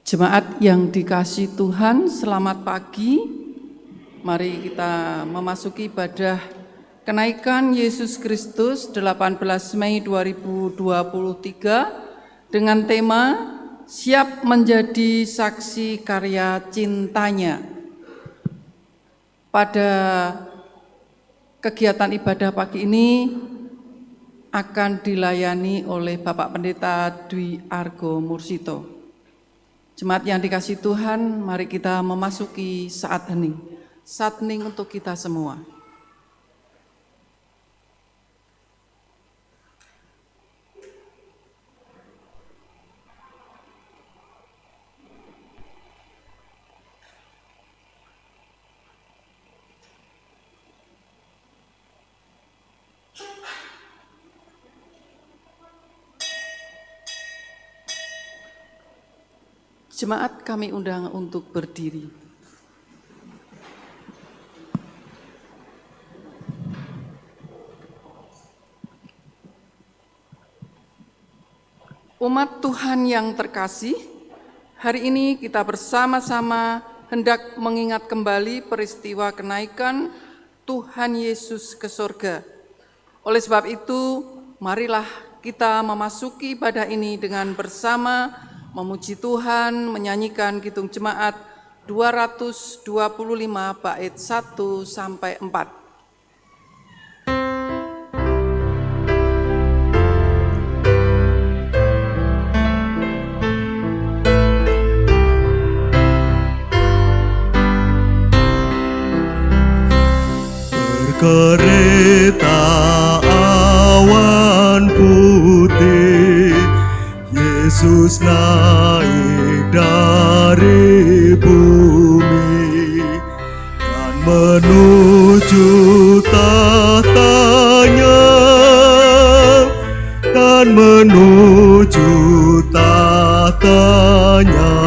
Jemaat yang dikasihi Tuhan, selamat pagi. Mari kita memasuki ibadah kenaikan Yesus Kristus 18 Mei 2023 dengan tema Siap Menjadi Saksi Karya Cintanya. Pada kegiatan ibadah pagi ini akan dilayani oleh Bapak Pendeta Dwi Argo Mursito. Jemaat yang dikasihi Tuhan, mari kita memasuki saat hening. Saat hening untuk kita semua. Jemaat kami undang untuk berdiri. Umat Tuhan yang terkasih, hari ini kita bersama-sama hendak mengingat kembali peristiwa kenaikan Tuhan Yesus ke surga. Oleh sebab itu, marilah kita memasuki ibadah ini dengan bersama memuji Tuhan, menyanyikan Kidung Jemaat 225 bait 1 sampai 4. Berkereta awan putih, Yesus naik dari bumi dan menuju tahtanya, dan menuju tahtanya.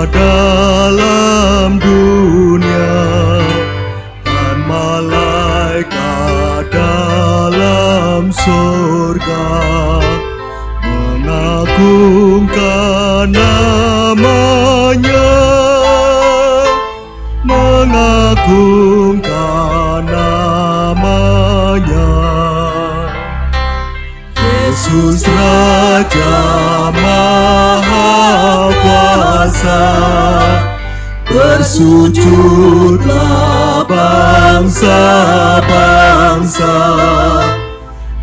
Dalam dunia dan malaikat dalam surga mengagungkan namanya, mengagungkan namanya. Yesus Raja Maha Kuasa, bersujudlah bangsa-bangsa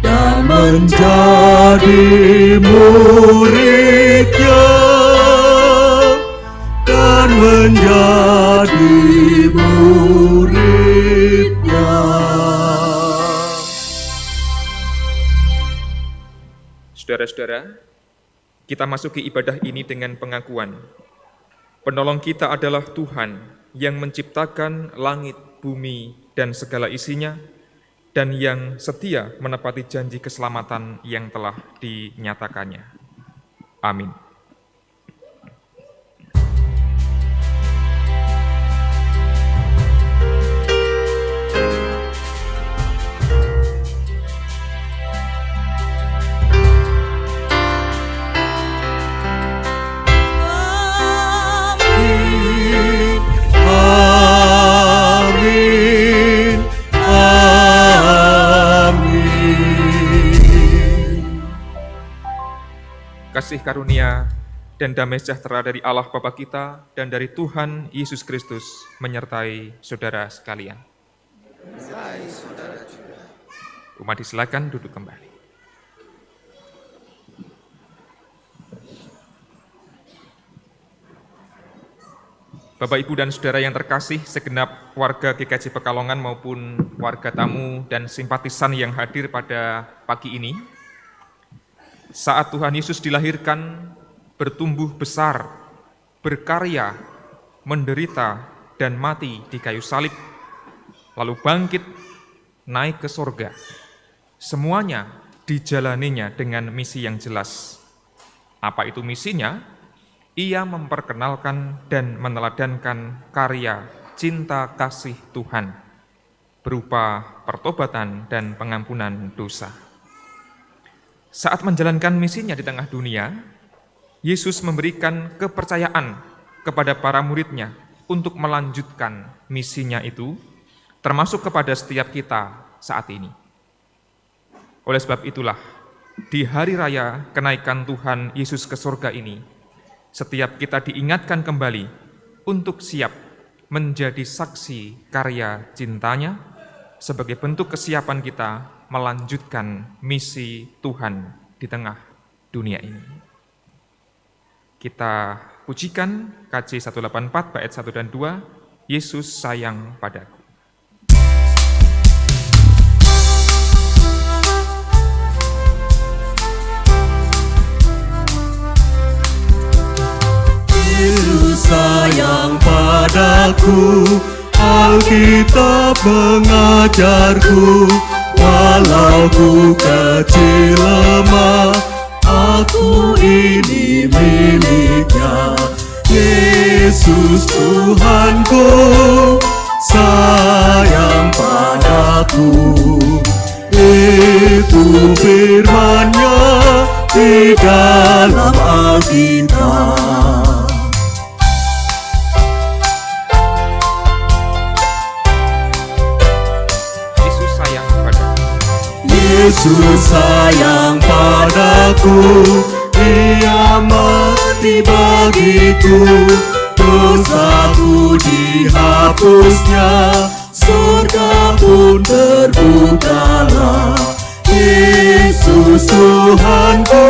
dan menjadi murid-Nya, dan menjadi murid-Nya. Saudara-saudara, kita masuki ibadah ini dengan pengakuan. Penolong kita adalah Tuhan yang menciptakan langit, bumi, dan segala isinya, dan yang setia menepati janji keselamatan yang telah dinyatakannya. Amin. Kasih karunia dan damai sejahtera dari Allah Bapa kita dan dari Tuhan Yesus Kristus menyertai saudara sekalian. Umat disilakan duduk kembali. Bapak, Ibu, dan Saudara yang terkasih, segenap warga GKJ Pekalongan maupun warga tamu dan simpatisan yang hadir pada pagi ini, saat Tuhan Yesus dilahirkan, bertumbuh besar, berkarya, menderita, dan mati di kayu salib, lalu bangkit, naik ke sorga. Semuanya dijalaninya dengan misi yang jelas. Apa itu misinya? Ia memperkenalkan dan meneladankan karya cinta kasih Tuhan berupa pertobatan dan pengampunan dosa. Saat menjalankan misinya di tengah dunia, Yesus memberikan kepercayaan kepada para muridnya untuk melanjutkan misinya itu, termasuk kepada setiap kita saat ini. Oleh sebab itulah, di hari raya kenaikan Tuhan Yesus ke surga ini, setiap kita diingatkan kembali untuk siap menjadi saksi karya cintanya sebagai bentuk kesiapan kita melanjutkan misi Tuhan di tengah dunia ini. Kita pujikan KJ 184 bait 1 dan 2, Yesus sayang padaku. Yesus sayang padaku, Alkitab mengajarku, walau ku kecil lemah, aku ini miliknya. Yesus Tuhanku, sayang padaku, itu firman-Nya di dalam Alkitab. Yesus sayang padaku, Ia mati bagiku, dosaku dihapusnya, surga pun terbukalah. Yesus Tuhanku,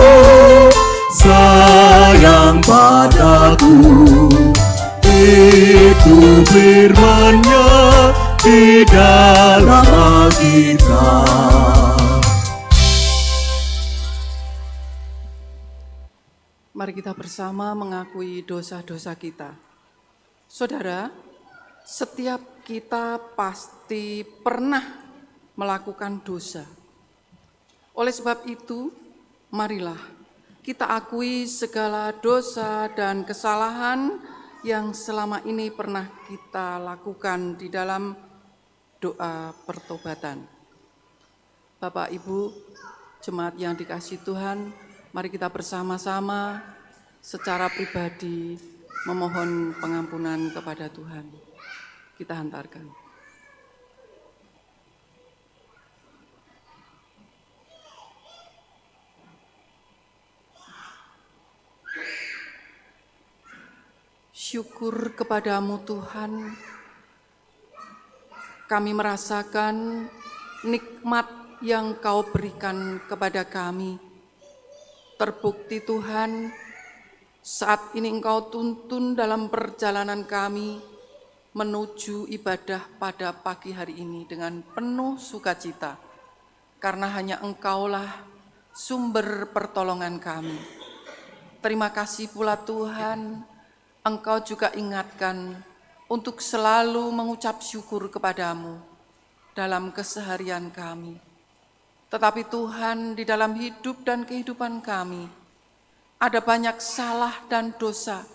sayang padaku, itu firman-Nya di dalam Alkitab. Mari kita bersama mengakui dosa-dosa kita. Saudara, setiap kita pasti pernah melakukan dosa. Oleh sebab itu, marilah kita akui segala dosa dan kesalahan yang selama ini pernah kita lakukan di dalam doa pertobatan. Bapak, Ibu, jemaat yang dikasihi Tuhan, mari kita bersama-sama secara pribadi memohon pengampunan kepada Tuhan. Kita hantarkan. Syukur kepadamu Tuhan, kami merasakan nikmat yang Kau berikan kepada kami. Terbukti Tuhan, saat ini Engkau tuntun dalam perjalanan kami menuju ibadah pada pagi hari ini dengan penuh sukacita, karena hanya Engkaulah sumber pertolongan kami. Terima kasih pula Tuhan, Engkau juga ingatkan untuk selalu mengucap syukur kepadamu dalam keseharian kami. Tetapi Tuhan, di dalam hidup dan kehidupan kami, ada banyak salah dan dosa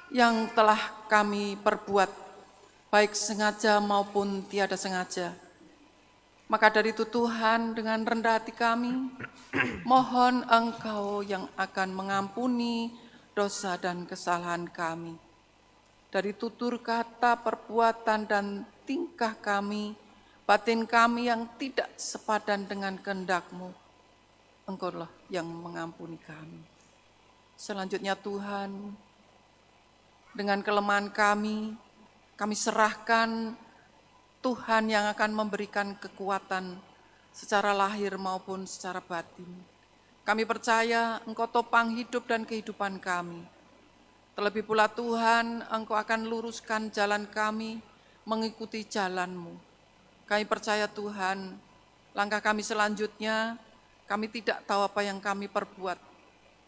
yang telah kami perbuat, baik sengaja maupun tiada sengaja. Maka dari itu Tuhan, dengan rendah hati kami, mohon Engkau yang akan mengampuni dosa dan kesalahan kami. Dari tutur kata, perbuatan, dan tingkah kami, batin kami yang tidak sepadan dengan kehendak-Mu, Engkaulah yang mengampuni kami. Selanjutnya Tuhan, dengan kelemahan kami serahkan Tuhan yang akan memberikan kekuatan secara lahir maupun secara batin. Kami percaya Engkau topang hidup dan kehidupan kami. Terlebih pula Tuhan, Engkau akan luruskan jalan kami mengikuti jalan-Mu. Kami percaya Tuhan, langkah kami selanjutnya, kami tidak tahu apa yang kami perbuat.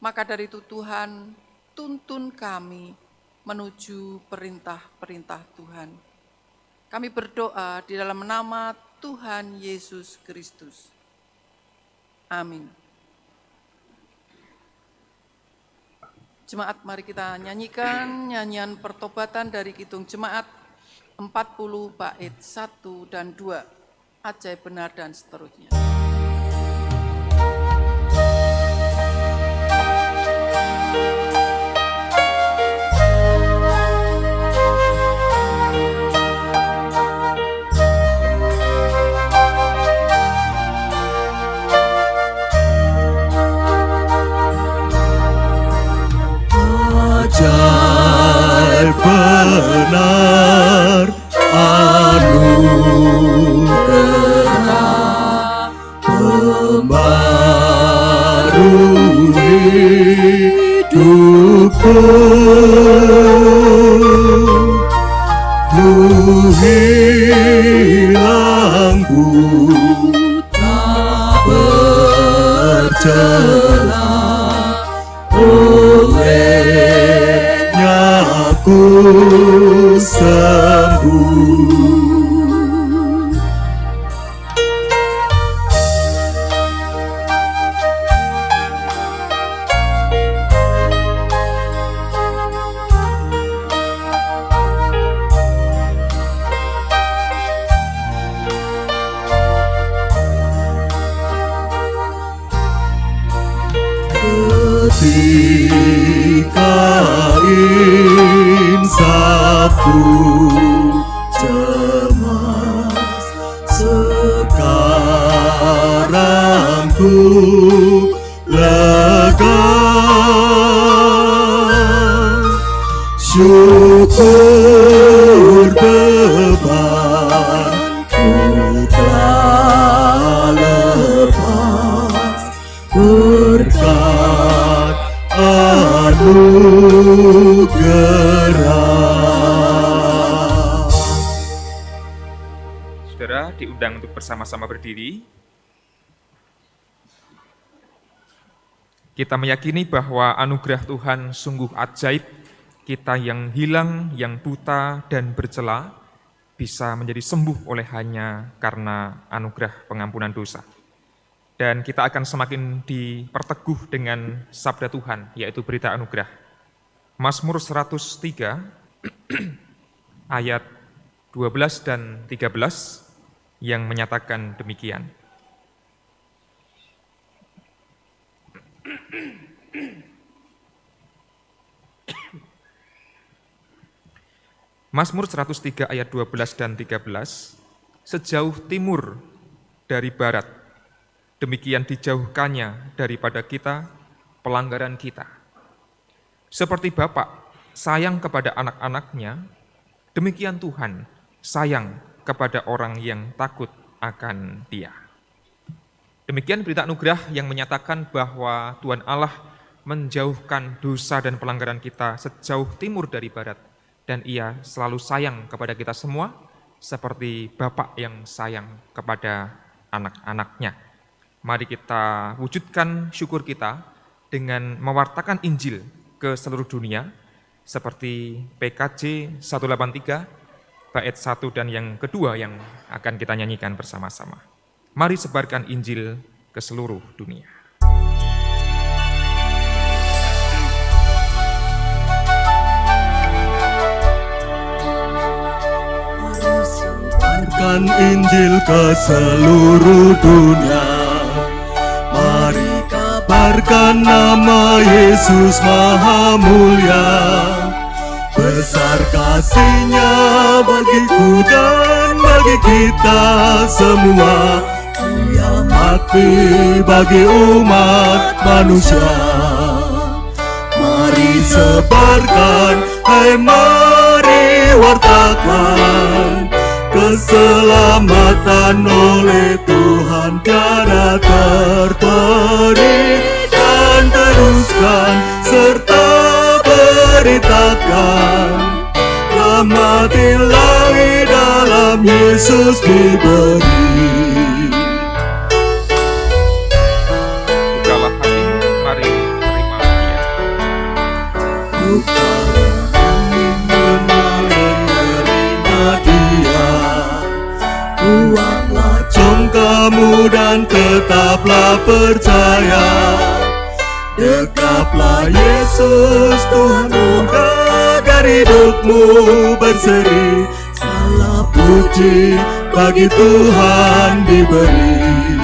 Maka dari itu Tuhan, tuntun kami menuju perintah-perintah Tuhan. Kami berdoa di dalam nama Tuhan Yesus Kristus. Amin. Jemaat, mari kita nyanyikan nyanyian pertobatan dari Kidung Jemaat 40 bait 1 dan 2, ajaib benar dan seterusnya. Ajaib benar anugerah pembaru hidupku, ku hilang buta bercelah, olehnya aku sembuh. Ketika insafku cemas, sekarang ku lega. Syukur bebanku telah lepas, berkat anugerah. Saudara diundang untuk bersama-sama berdiri. Kita meyakini bahwa anugerah Tuhan sungguh ajaib. Kita yang hilang, yang buta dan bercela bisa menjadi sembuh oleh hanya karena anugerah pengampunan dosa. Dan kita akan semakin diperteguh dengan sabda Tuhan, yaitu berita anugerah. Mazmur 103 ayat 12 dan 13 yang menyatakan demikian. Mazmur 103 ayat 12 dan 13, sejauh timur dari barat, demikian dijauhkannya daripada kita pelanggaran kita. Seperti Bapa sayang kepada anak-anaknya, demikian Tuhan sayang kepada orang yang takut akan Dia. Demikian berita anugerah yang menyatakan bahwa Tuhan Allah menjauhkan dosa dan pelanggaran kita sejauh timur dari barat, dan Ia selalu sayang kepada kita semua, seperti Bapa yang sayang kepada anak-anaknya. Mari kita wujudkan syukur kita dengan mewartakan Injil ke seluruh dunia, seperti PKJ 183, bait 1 dan yang kedua yang akan kita nyanyikan bersama-sama. Mari sebarkan Injil ke seluruh dunia. Sebarkan Injil ke seluruh dunia. Mari kabarkan nama Yesus Maha Mulia. Besar kasih-Nya bagiku dan bagi kita semua. Dia mati bagi umat manusia. Mari sebarkan, hai mari wartakan, keselamatan oleh Tuhan tiada terperi, dan teruskan serta berita wartakan, rahmat ilahi dalam Yesus diberi. Bukalah hatimu, mari terima Dia. Bukalah hatimu, mari menerima Dia. Buanglah congkamu dan tetaplah percaya. Dekaplah Yesus Tuhanmu agar hidupmu berseri. Segala puji bagi Tuhan diberi.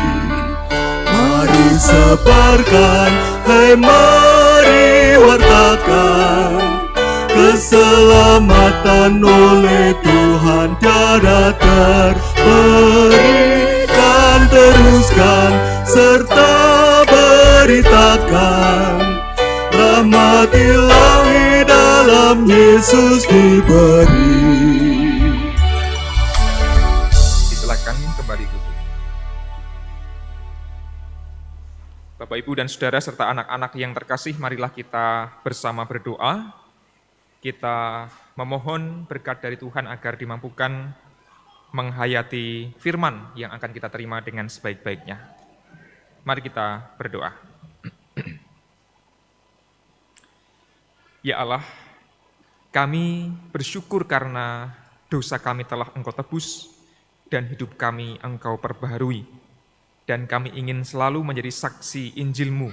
Mari sebarkan, hai mari wartakan, keselamatan oleh Tuhan tiada terberikan. Teruskan serta beritakan, rahmat ilahi dalam Yesus diberi. Silakan kembali duduk. Bapak, Ibu, dan Saudara, serta anak-anak yang terkasih, marilah kita bersama berdoa. Kita memohon berkat dari Tuhan agar dimampukan menghayati firman yang akan kita terima dengan sebaik-baiknya. Mari kita berdoa. Ya Allah, kami bersyukur karena dosa kami telah Engkau tebus dan hidup kami Engkau perbaharui. Dan kami ingin selalu menjadi saksi Injil-Mu,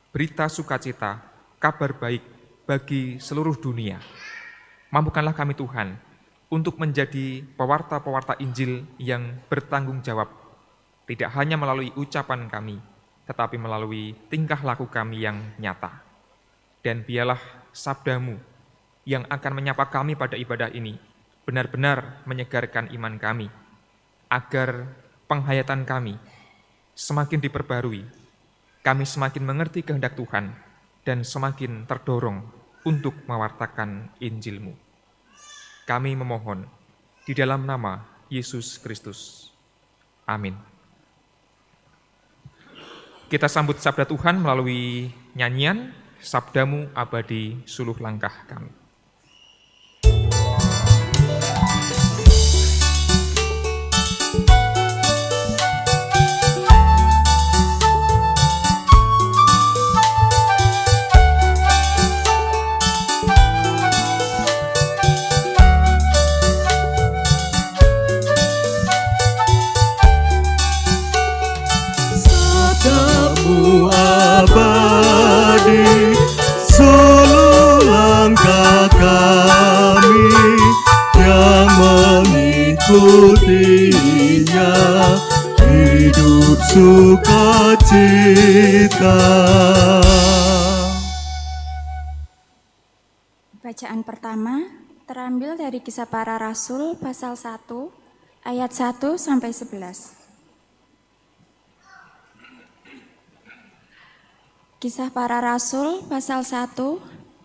berita sukacita, kabar baik bagi seluruh dunia. Mampukanlah kami Tuhan untuk menjadi pewarta-pewarta Injil yang bertanggung jawab, tidak hanya melalui ucapan kami, tetapi melalui tingkah laku kami yang nyata. Dan biarlah sabda-Mu yang akan menyapa kami pada ibadah ini benar-benar menyegarkan iman kami, agar penghayatan kami semakin diperbarui, kami semakin mengerti kehendak Tuhan, dan semakin terdorong untuk mewartakan Injil-Mu. Kami memohon di dalam nama Yesus Kristus. Amin. Kita sambut sabda Tuhan melalui nyanyian Sabdamu Abadi Suluh Langkah Kami. Sabdamu abadi, suluh langkah kami yang mengikutinya, hidup sukacita. Bacaan pertama terambil dari Kisah Para Rasul pasal 1 ayat 1 sampai 11. Kisah Para Rasul pasal 1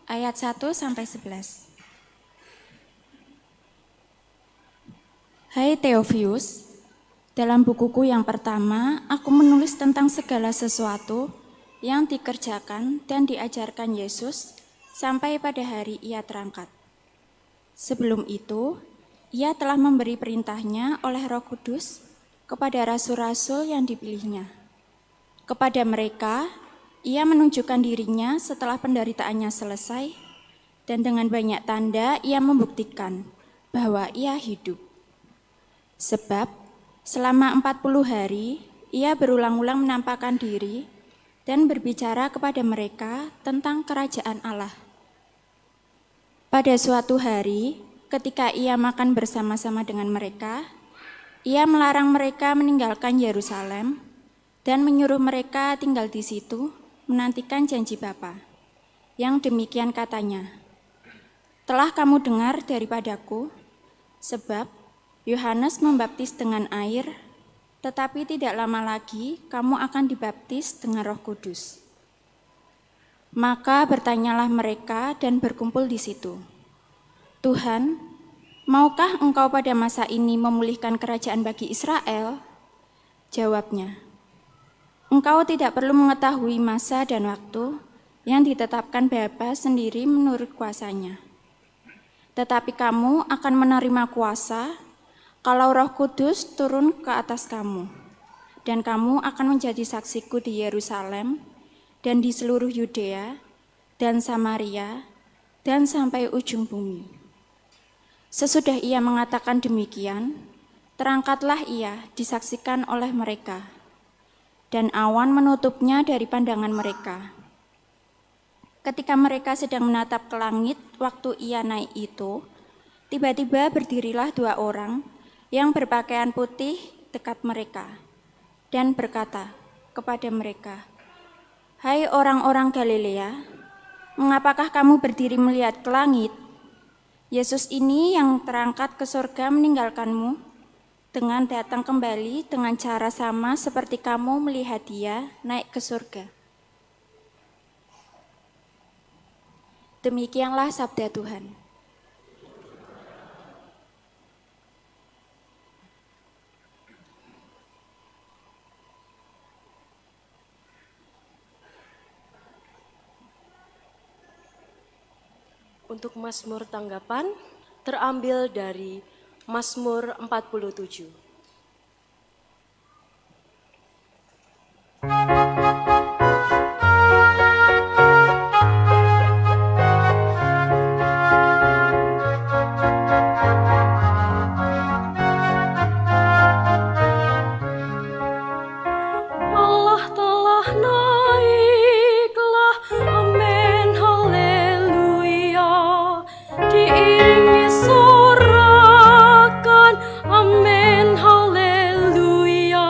ayat 1 sampai 11. Hai Theophilus, dalam bukuku yang pertama aku menulis tentang segala sesuatu yang dikerjakan dan diajarkan Yesus sampai pada hari Ia terangkat. Sebelum itu, Ia telah memberi perintahnya oleh Roh Kudus kepada rasul-rasul yang dipilihnya. Kepada mereka, Ia menunjukkan dirinya setelah penderitaannya selesai, dan dengan banyak tanda Ia membuktikan bahwa Ia hidup. Sebab selama 40 hari Ia berulang-ulang menampakkan diri dan berbicara kepada mereka tentang kerajaan Allah. Pada suatu hari, ketika Ia makan bersama-sama dengan mereka, Ia melarang mereka meninggalkan Yerusalem dan menyuruh mereka tinggal di situ, menantikan janji Bapa. Yang demikian katanya, telah kamu dengar daripadaku, sebab Yohanes membaptis dengan air, tetapi tidak lama lagi kamu akan dibaptis dengan Roh Kudus. Maka bertanyalah mereka dan berkumpul di situ. Tuhan, maukah Engkau pada masa ini memulihkan kerajaan bagi Israel? Jawabnya, Engkau tidak perlu mengetahui masa dan waktu yang ditetapkan Bapa sendiri menurut kuasanya. Tetapi kamu akan menerima kuasa kalau Roh Kudus turun ke atas kamu, dan kamu akan menjadi saksiku di Yerusalem dan di seluruh Yudea dan Samaria dan sampai ujung bumi. Sesudah ia mengatakan demikian, terangkatlah ia disaksikan oleh mereka, dan awan menutupnya dari pandangan mereka. Ketika mereka sedang menatap ke langit waktu ia naik itu, tiba-tiba berdirilah 2 orang yang berpakaian putih dekat mereka, dan berkata kepada mereka, "Hai orang-orang Galilea, mengapakah kamu berdiri melihat ke langit? Yesus ini yang terangkat ke surga meninggalkanmu, dengan datang kembali dengan cara sama seperti kamu melihat dia naik ke surga." Demikianlah sabda Tuhan. Untuk Mazmur tanggapan terambil dari Mazmur 47. Allah telah naiklah, amin, haleluya. Diiringi sorakan, amin, haleluya.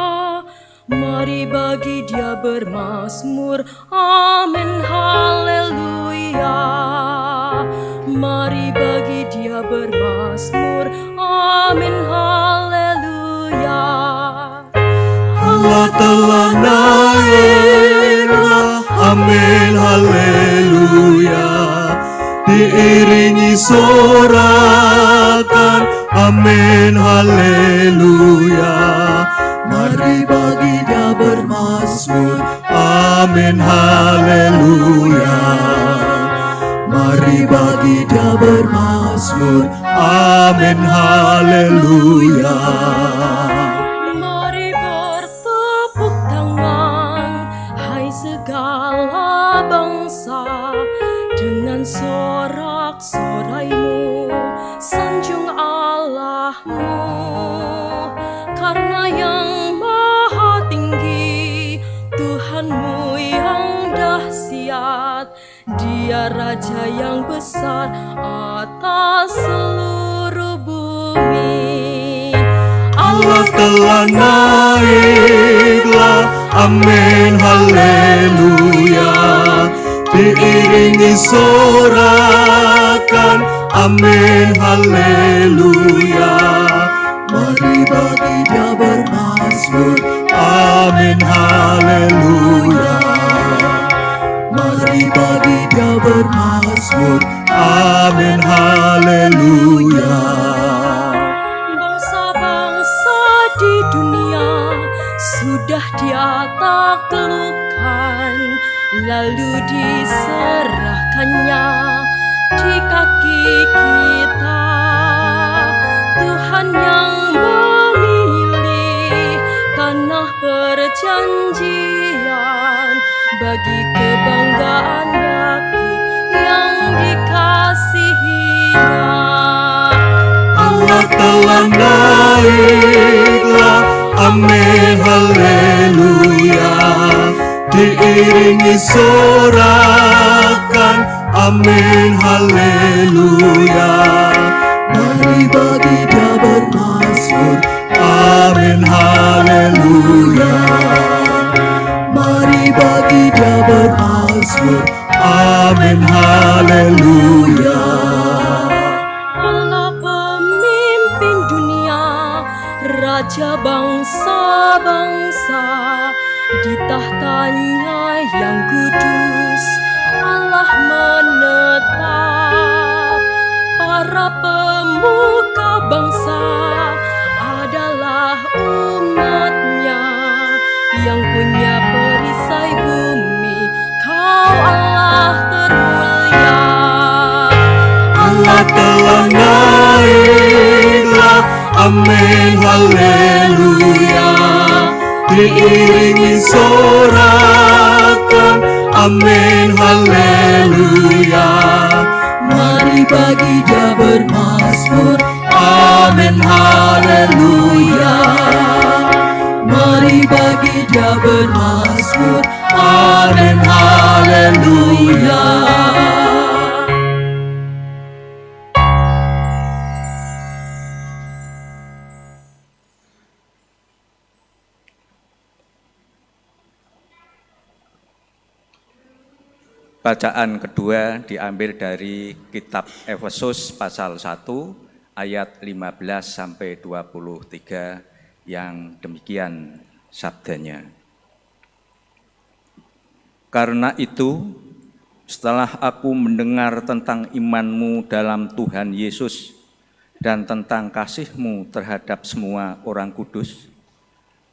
Mari bagi dia bermazmur, amin, haleluya. Mari bagi dia bermazmur, amin, haleluya. Allah telah naiklah, amin, haleluya. Diiringi sorakan, amin, haleluya. Mari bagi dia bermazmur, amin, haleluya. Mari bagi dia bermazmur, amin, haleluya. Mari bertepuk tangan, hai segala bangsa, dengan sorak-soraimu, sanjung Allahmu. Karena yang maha tinggi, Tuhanmu yang dahsyat, Dia Raja yang besar atas seluruh bumi. Allah telah naiklah, amin, haleluya. Diiringi sorakan, amin, haleluya. Mari bagi dia bermazmur, amin, haleluya. Mari bagi dia bermazmur, amin, haleluya. Bangsa-bangsa di dunia sudah Dia taklukkan, lalu diserahkannya di kaki kita. Tuhan yang memilih tanah perjanjian bagi kebanggaan Yakub yang dikasihinya. Allah telah naiklah, amin, haleluya. Diiringi sorakan, amin, haleluya. Mari bagi dia bermazmur, amin, haleluya. Mari bagi dia bermazmur, amin, haleluya. Allah pemimpin dunia, Raja bangsa-bangsa, di tahtanya yang kudus Allah menetap. Para pemuka bangsa adalah umat-Nya yang punya perisai bumi. Kau Allah termulia. Allah telah naiklah, amin haleluya. Diiringi sorakan, amin haleluya. Mari bagi dia bermazmur, amin haleluya. Mari bagi dia bermazmur, amin haleluya. Bacaan kedua diambil dari kitab Efesus pasal 1 ayat 15 sampai 23 yang demikian sabdanya. Karena itu, setelah aku mendengar tentang imanmu dalam Tuhan Yesus dan tentang kasihmu terhadap semua orang kudus,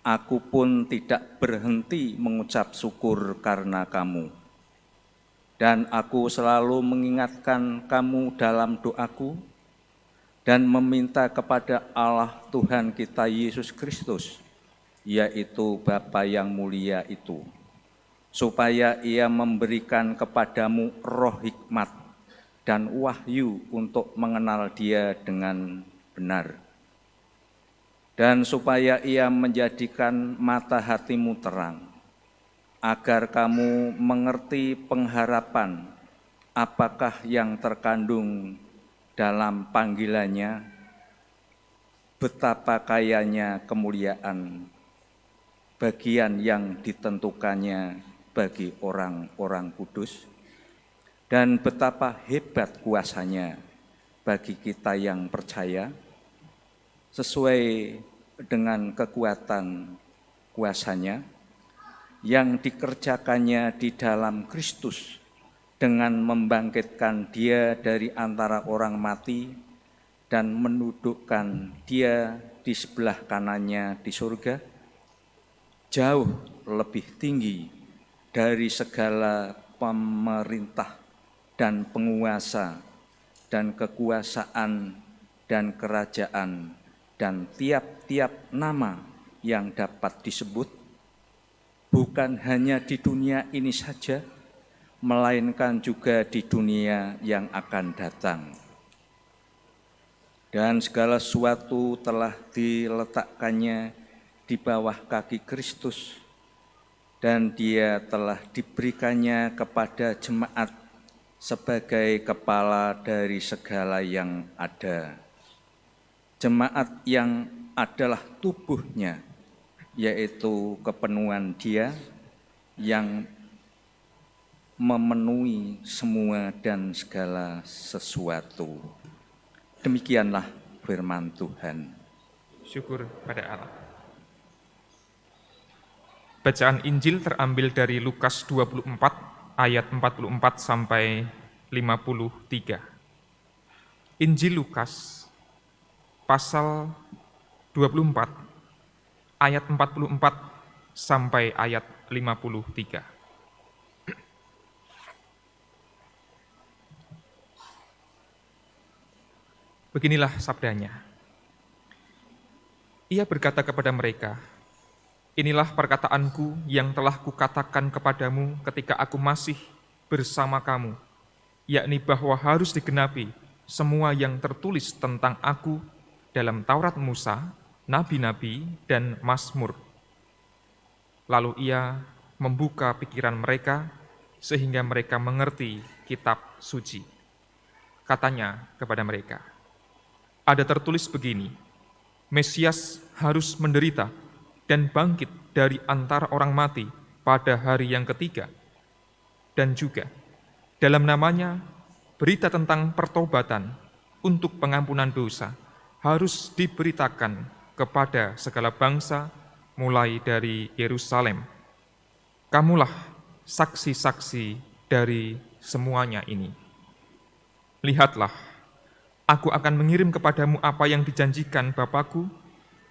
aku pun tidak berhenti mengucap syukur karena kamu. Dan aku selalu mengingatkan kamu dalam doaku dan meminta kepada Allah Tuhan kita Yesus Kristus, yaitu Bapa yang mulia itu, supaya Ia memberikan kepadamu roh hikmat dan wahyu untuk mengenal Dia dengan benar. Dan supaya Ia menjadikan mata hatimu terang, agar kamu mengerti pengharapan apakah yang terkandung dalam panggilannya, betapa kayanya kemuliaan bagian yang ditentukannya bagi orang-orang kudus, dan betapa hebat kuasanya bagi kita yang percaya, sesuai dengan kekuatan kuasanya yang dikerjakannya di dalam Kristus dengan membangkitkan Dia dari antara orang mati dan menudukkan Dia di sebelah kanannya di surga, jauh lebih tinggi dari segala pemerintah dan penguasa dan kekuasaan dan kerajaan dan tiap-tiap nama yang dapat disebut, bukan hanya di dunia ini saja, melainkan juga di dunia yang akan datang. Dan segala sesuatu telah diletakkannya di bawah kaki Kristus, dan Dia telah diberikannya kepada jemaat sebagai kepala dari segala yang ada. Jemaat yang adalah tubuhnya, yaitu kepenuhan Dia yang memenuhi semua dan segala sesuatu. Demikianlah firman Tuhan. Syukur pada Allah. Bacaan Injil terambil dari Lukas 24 ayat 44 sampai 53. Injil Lukas pasal 24 ayat 44 sampai ayat 53. Beginilah sabdanya. Ia berkata kepada mereka, "Inilah perkataanku yang telah kukatakan kepadamu ketika aku masih bersama kamu, yakni bahwa harus digenapi semua yang tertulis tentang aku dalam Taurat Musa, nabi-nabi, dan Mazmur." Lalu ia membuka pikiran mereka sehingga mereka mengerti kitab suci. Katanya kepada mereka, "Ada tertulis begini, Mesias harus menderita dan bangkit dari antara orang mati pada hari yang ketiga. Dan juga dalam namanya berita tentang pertobatan untuk pengampunan dosa harus diberitakan kepada segala bangsa, mulai dari Yerusalem. Kamulah saksi-saksi dari semuanya ini. Lihatlah, aku akan mengirim kepadamu apa yang dijanjikan Bapa-Ku,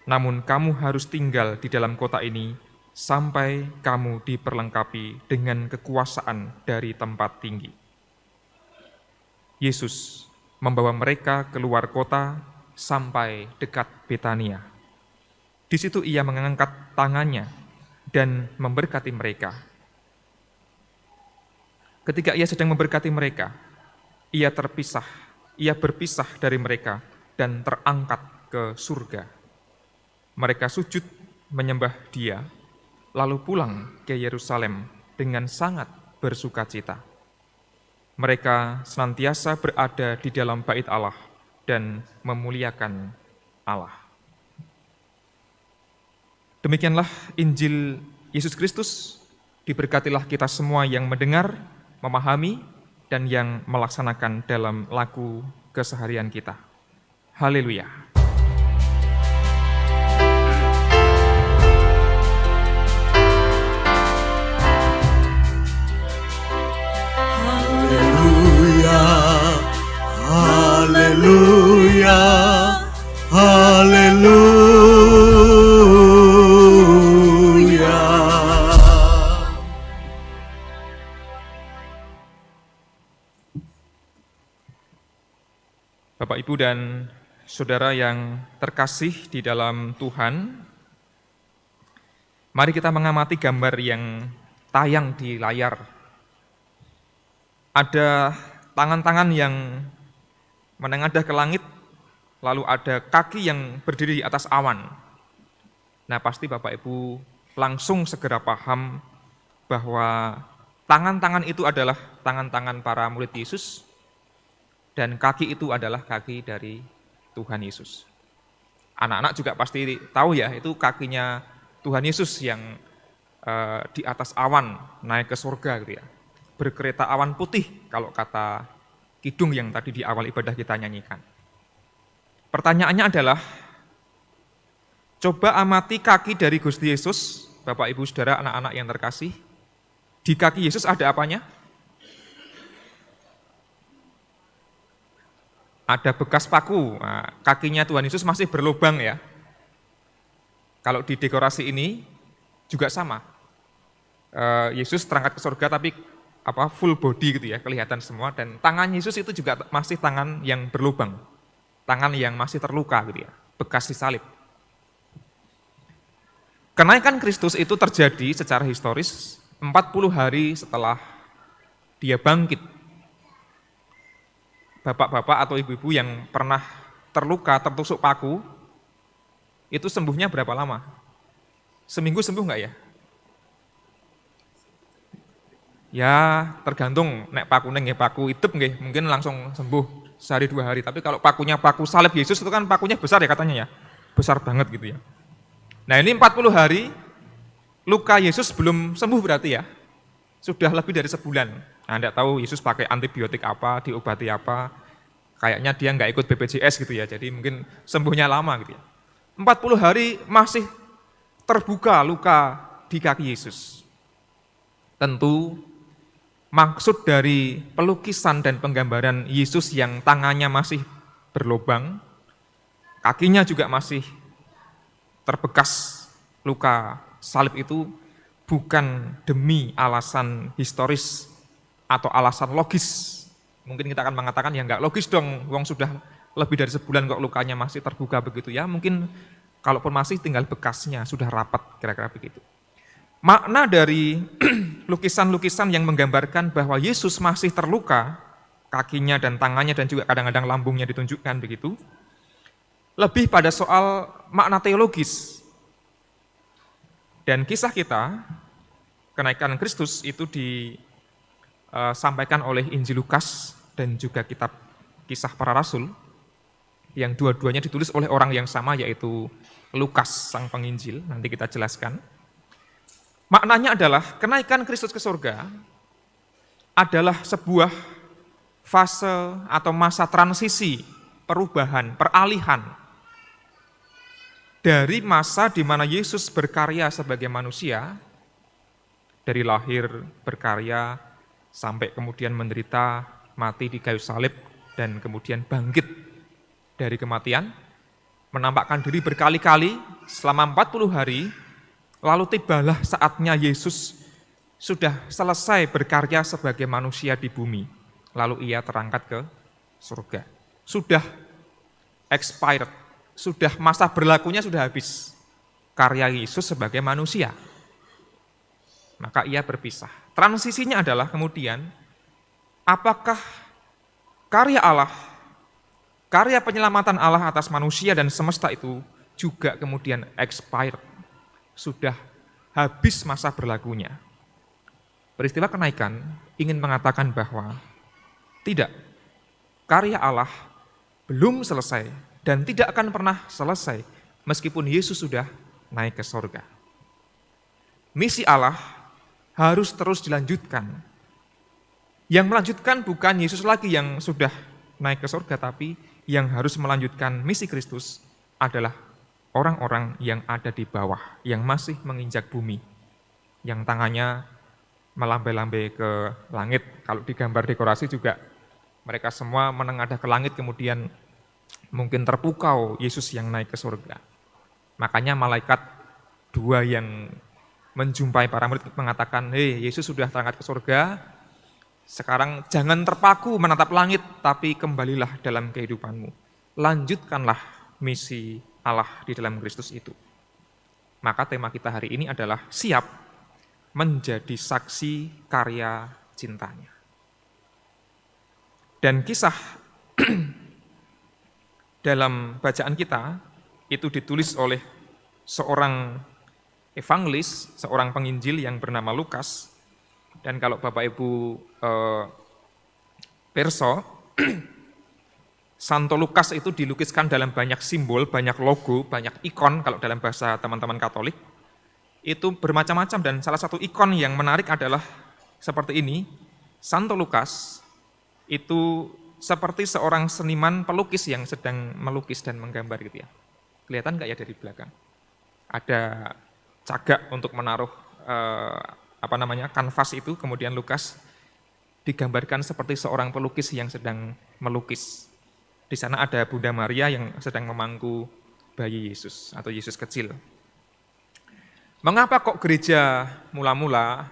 namun kamu harus tinggal di dalam kota ini sampai kamu diperlengkapi dengan kekuasaan dari tempat tinggi." Yesus membawa mereka keluar kota sampai dekat Betania. Di situ ia mengangkat tangannya dan memberkati mereka. Ketika ia sedang memberkati mereka, ia berpisah dari mereka dan terangkat ke surga. Mereka sujud menyembah Dia, lalu pulang ke Yerusalem dengan sangat bersukacita. Mereka senantiasa berada di dalam bait Allah dan memuliakan Allah. Demikianlah Injil Yesus Kristus. Diberkatilah kita semua yang mendengar, memahami, dan yang melaksanakan dalam laku keseharian kita. Haleluya. Haleluya, haleluya, haleluya. Bapak, Ibu, dan Saudara yang terkasih di dalam Tuhan, mari kita mengamati gambar yang tayang di layar. Ada tangan-tangan yang menengadah ke langit, lalu ada kaki yang berdiri di atas awan. Nah, pasti Bapak Ibu langsung segera paham bahwa tangan-tangan itu adalah tangan-tangan para murid Yesus, dan kaki itu adalah kaki dari Tuhan Yesus. Anak-anak juga pasti tahu ya, itu kakinya Tuhan Yesus yang di atas awan naik ke surga gitu ya. Berkereta awan putih kalau kata kidung yang tadi di awal ibadah kita nyanyikan. Pertanyaannya adalah, coba amati kaki dari Gusti Yesus, Bapak, Ibu, Saudara, anak-anak yang terkasih. Di kaki Yesus ada apanya? Ada bekas paku. Nah, kakinya Tuhan Yesus masih berlubang ya. Kalau di dekorasi ini juga sama. Yesus terangkat ke surga tapi full body gitu ya, kelihatan semua, dan tangan Yesus itu juga masih tangan yang berlubang. Tangan yang masih terluka gitu ya, bekas disalib. Kenaikan Kristus itu terjadi secara historis 40 hari setelah Dia bangkit. Bapak-bapak atau ibu-ibu yang pernah terluka, tertusuk paku, itu sembuhnya berapa lama? Seminggu sembuh nggak ya? Ya tergantung, nek paku neng paku itep nggih, mungkin langsung sembuh sehari 2 hari. Tapi kalau pakunya paku salib Yesus itu kan pakunya besar ya katanya ya, besar banget gitu ya. Nah ini 40 hari luka Yesus belum sembuh berarti ya, sudah lebih dari sebulan. Nah, enggak tahu Yesus pakai antibiotik apa, diobati apa, kayaknya dia nggak ikut BPJS gitu ya, jadi mungkin sembuhnya lama gitu ya. 40 hari masih terbuka luka di kaki Yesus. Tentu maksud dari pelukisan dan penggambaran Yesus yang tangannya masih berlubang, kakinya juga masih terbekas luka salib itu bukan demi alasan historis atau alasan logis. Mungkin kita akan mengatakan ya nggak logis dong, wong sudah lebih dari sebulan kok lukanya masih terbuka begitu ya. Mungkin kalaupun masih tinggal bekasnya, sudah rapat, kira-kira begitu. Makna dari lukisan-lukisan yang menggambarkan bahwa Yesus masih terluka, kakinya dan tangannya dan juga kadang-kadang lambungnya ditunjukkan begitu, lebih pada soal makna teologis. Dan kisah kita, kenaikan Kristus itu disampaikan oleh Injil Lukas dan juga kitab Kisah Para Rasul, yang dua-duanya ditulis oleh orang yang sama, yaitu Lukas, sang penginjil. Nanti kita jelaskan. Maknanya adalah kenaikan Kristus ke surga adalah sebuah fase atau masa transisi, perubahan, peralihan dari masa di mana Yesus berkarya sebagai manusia, dari lahir berkarya sampai kemudian menderita, mati di kayu salib, dan kemudian bangkit dari kematian, menampakkan diri berkali-kali selama 40 hari, lalu tibalah saatnya Yesus sudah selesai berkarya sebagai manusia di bumi, lalu ia terangkat ke surga. sudah expired, sudah masa berlakunya sudah habis. Karya Yesus sebagai manusia. Maka ia berpisah. Transisinya adalah kemudian, apakah karya Allah, karya penyelamatan Allah atas manusia dan semesta itu juga kemudian expired, sudah habis masa berlakunya. Peristiwa kenaikan ingin mengatakan bahwa tidak, karya Allah belum selesai dan tidak akan pernah selesai meskipun Yesus sudah naik ke surga. Misi Allah harus terus dilanjutkan. Yang melanjutkan bukan Yesus lagi yang sudah naik ke surga, tapi yang harus melanjutkan misi Kristus adalah orang-orang yang ada di bawah, yang masih menginjak bumi, yang tangannya melambai-lambai ke langit. Kalau di gambar dekorasi juga mereka semua menengadah ke langit, kemudian mungkin terpukau Yesus yang naik ke surga. Makanya malaikat dua yang menjumpai para murid mengatakan, "Hei, Yesus sudah terangkat ke surga, sekarang jangan terpaku menatap langit, tapi kembalilah dalam kehidupanmu. Lanjutkanlah misi Allah di dalam Kristus itu." Maka tema kita hari ini adalah siap menjadi saksi karya cintanya. Dan kisah dalam bacaan kita itu ditulis oleh seorang evangelis, seorang penginjil yang bernama Lukas. Dan kalau Bapak Ibu perso, Santo Lukas itu dilukiskan dalam banyak simbol, banyak logo, banyak ikon kalau dalam bahasa teman-teman Katolik. Itu bermacam-macam dan salah satu ikon yang menarik adalah seperti ini. Santo Lukas itu seperti seorang seniman pelukis yang sedang melukis dan menggambar gitu ya. Kelihatan nggak ya dari belakang? Ada cagak untuk menaruh kanvas itu, kemudian Lukas digambarkan seperti seorang pelukis yang sedang melukis. Di sana ada Bunda Maria yang sedang memangku bayi Yesus atau Yesus kecil. Mengapa kok gereja mula-mula,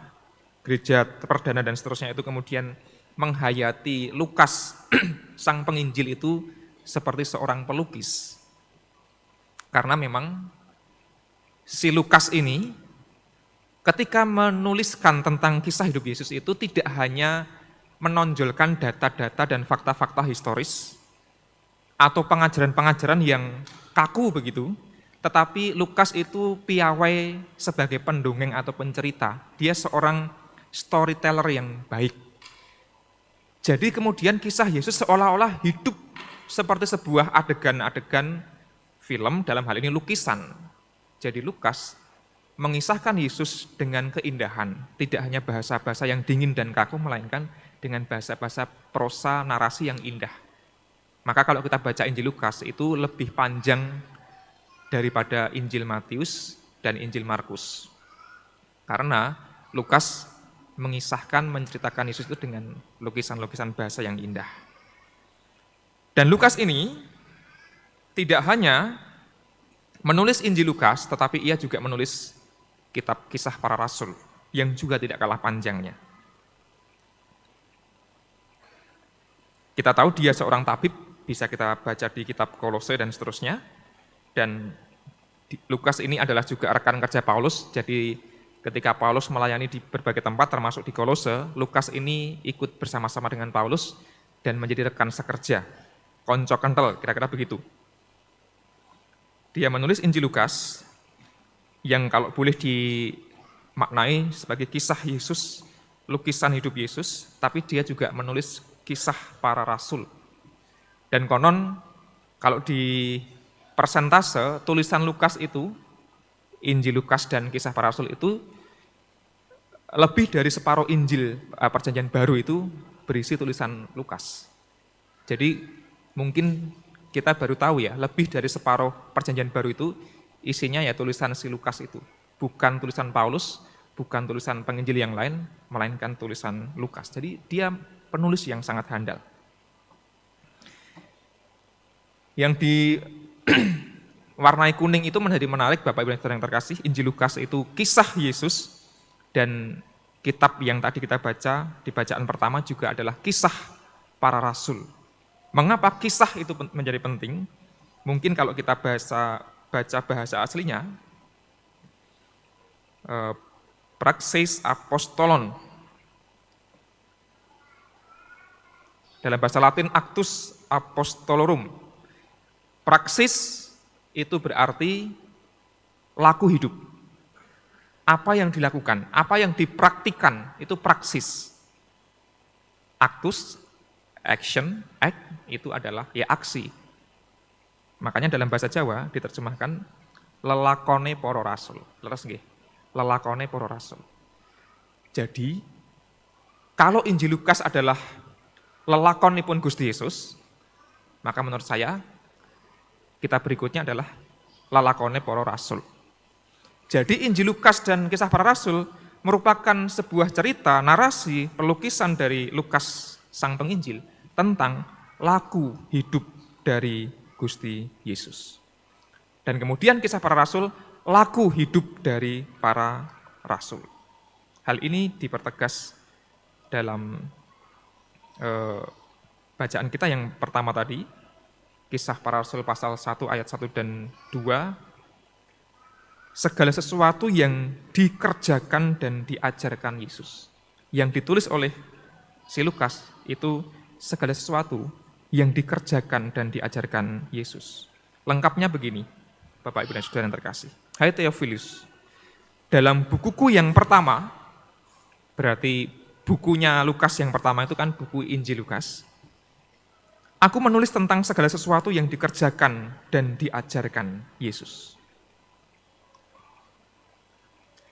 gereja perdana dan seterusnya itu kemudian menghayati Lukas sang penginjil itu seperti seorang pelukis? Karena memang si Lukas ini ketika menuliskan tentang kisah hidup Yesus itu tidak hanya menonjolkan data-data dan fakta-fakta historis atau pengajaran-pengajaran yang kaku begitu, tetapi Lukas itu piawai sebagai pendongeng atau pencerita. Dia seorang storyteller yang baik. Jadi kemudian kisah Yesus seolah-olah hidup seperti sebuah adegan-adegan film, dalam hal ini lukisan. Jadi Lukas mengisahkan Yesus dengan keindahan, tidak hanya bahasa-bahasa yang dingin dan kaku, melainkan dengan bahasa-bahasa prosa narasi yang indah. Maka kalau kita baca Injil Lukas itu lebih panjang daripada Injil Matius dan Injil Markus. Karena Lukas mengisahkan, menceritakan Yesus itu dengan lukisan-lukisan bahasa yang indah. Dan Lukas ini tidak hanya menulis Injil Lukas, tetapi ia juga menulis kitab Kisah Para Rasul yang juga tidak kalah panjangnya. Kita tahu dia seorang tabib, bisa kita baca di kitab Kolose dan seterusnya. Dan Lukas ini adalah juga rekan kerja Paulus, jadi ketika Paulus melayani di berbagai tempat termasuk di Kolose, Lukas ini ikut bersama-sama dengan Paulus dan menjadi rekan sekerja, konco kental, kira-kira begitu. Dia menulis Injil Lukas yang kalau boleh dimaknai sebagai kisah Yesus, lukisan hidup Yesus, tapi dia juga menulis kisah para rasul. Dan konon kalau di persentase tulisan Lukas itu, Injil Lukas dan kisah para rasul itu lebih dari separuh Injil Perjanjian Baru itu berisi tulisan Lukas. Jadi mungkin kita baru tahu ya, lebih dari separuh Perjanjian Baru itu isinya ya tulisan si Lukas itu. Bukan tulisan Paulus, bukan tulisan penginjil yang lain, melainkan tulisan Lukas. Jadi dia penulis yang sangat handal. Yang diwarnai kuning itu menjadi menarik, Bapak Ibu yang terkasih. Injil Lukas itu kisah Yesus, dan kitab yang tadi kita baca di bacaan pertama juga adalah kisah para rasul. Mengapa kisah itu menjadi penting? Mungkin kalau kita baca bahasa aslinya, praxis apostolon. Dalam bahasa Latin, actus apostolorum. Praksis itu berarti laku hidup. Apa yang dilakukan, apa yang dipraktikan, itu praksis. Actus, action, act, itu adalah ya aksi. Makanya dalam bahasa Jawa diterjemahkan lelakone para rasul. Leres nggih? Lelakone para rasul. Jadi, kalau Injil Lukas adalah lelakonipun Gusti Yesus, maka menurut saya kita berikutnya adalah lelakone para rasul. Jadi Injil Lukas dan Kisah Para Rasul merupakan sebuah cerita, narasi, pelukisan dari Lukas sang penginjil tentang laku hidup dari Gusti Yesus. Dan kemudian Kisah Para Rasul, laku hidup dari para rasul. Hal ini dipertegas dalam bacaan kita yang pertama tadi, Kisah Para Rasul pasal 1 ayat 1 dan 2, segala sesuatu yang dikerjakan dan diajarkan Yesus. Yang ditulis oleh si Lukas itu segala sesuatu yang dikerjakan dan diajarkan Yesus. Lengkapnya begini, Bapak Ibu dan Saudara yang terkasih. Hai Theophilus, dalam bukuku yang pertama, berarti bukunya Lukas yang pertama itu kan buku Injil Lukas, aku menulis tentang segala sesuatu yang dikerjakan dan diajarkan Yesus.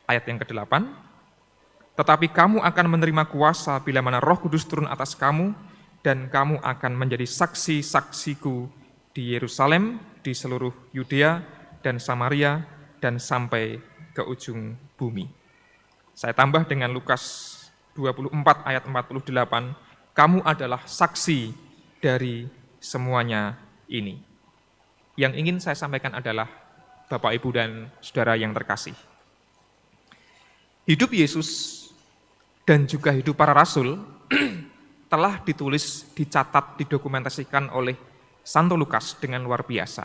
Ayat yang ke-8, tetapi kamu akan menerima kuasa bila mana Roh Kudus turun atas kamu, dan kamu akan menjadi saksi-saksiku di Yerusalem, di seluruh Yudea dan Samaria, dan sampai ke ujung bumi. Saya tambah dengan Lukas 24 ayat 48, kamu adalah saksi dari semuanya ini. Yang ingin saya sampaikan adalah, Bapak, Ibu, dan Saudara yang terkasih, hidup Yesus dan juga hidup para rasul telah ditulis, dicatat, didokumentasikan oleh Santo Lukas dengan luar biasa.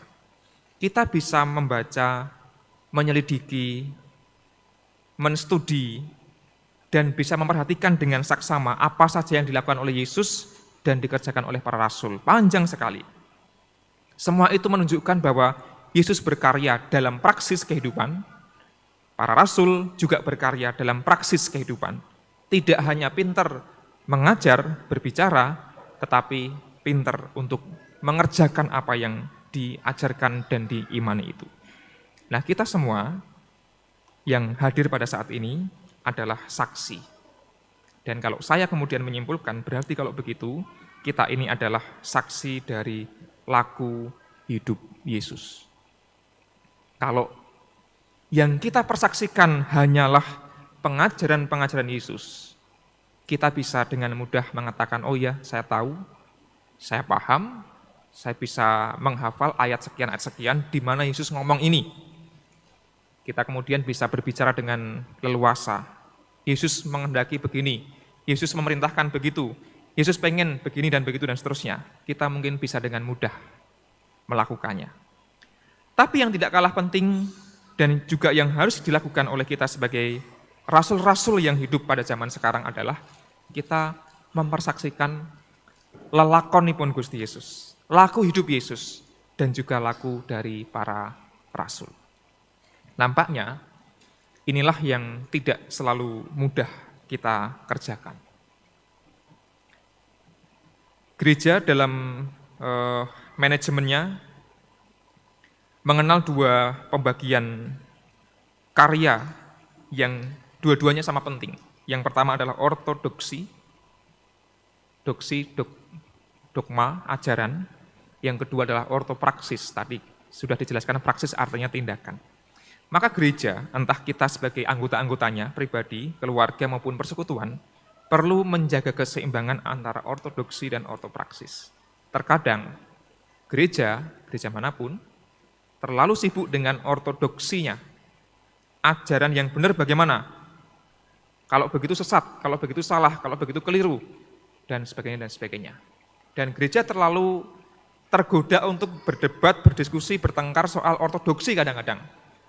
Kita bisa membaca, menyelidiki, menstudi, dan bisa memperhatikan dengan saksama apa saja yang dilakukan oleh Yesus dan dikerjakan oleh para rasul. Panjang sekali. Semua itu menunjukkan bahwa Yesus berkarya dalam praksis kehidupan. Para rasul juga berkarya dalam praksis kehidupan. Tidak hanya pinter mengajar, berbicara, tetapi pinter untuk mengerjakan apa yang diajarkan dan diimani itu. Nah, kita semua yang hadir pada saat ini adalah saksi. Dan kalau saya kemudian menyimpulkan, berarti kalau begitu, kita ini adalah saksi dari laku hidup Yesus. Kalau yang kita persaksikan hanyalah pengajaran-pengajaran Yesus, kita bisa dengan mudah mengatakan, oh ya, saya tahu, saya paham, saya bisa menghafal ayat sekian, di mana Yesus ngomong ini. Kita kemudian bisa berbicara dengan leluasa. Yesus menghendaki begini, Yesus memerintahkan begitu, Yesus pengen begini dan begitu dan seterusnya. Kita mungkin bisa dengan mudah melakukannya. Tapi yang tidak kalah penting dan juga yang harus dilakukan oleh kita sebagai rasul-rasul yang hidup pada zaman sekarang adalah kita mempersaksikan lelakonipun Gusti Yesus, laku hidup Yesus, dan juga laku dari para rasul. Nampaknya inilah yang tidak selalu mudah kita kerjakan. Gereja dalam manajemennya mengenal dua pembagian karya yang dua-duanya sama penting. Yang pertama adalah ortodoksi, dogma, ajaran. Yang kedua adalah ortopraksis, tadi sudah dijelaskan praksis artinya tindakan. Maka gereja, entah kita sebagai anggota-anggotanya, pribadi, keluarga maupun persekutuan, perlu menjaga keseimbangan antara ortodoksi dan ortopraksis. Terkadang gereja manapun, terlalu sibuk dengan ortodoksinya. Ajaran yang benar bagaimana? Kalau begitu sesat, kalau begitu salah, kalau begitu keliru, dan sebagainya dan sebagainya. Dan gereja terlalu tergoda untuk berdebat, berdiskusi, bertengkar soal ortodoksi kadang-kadang.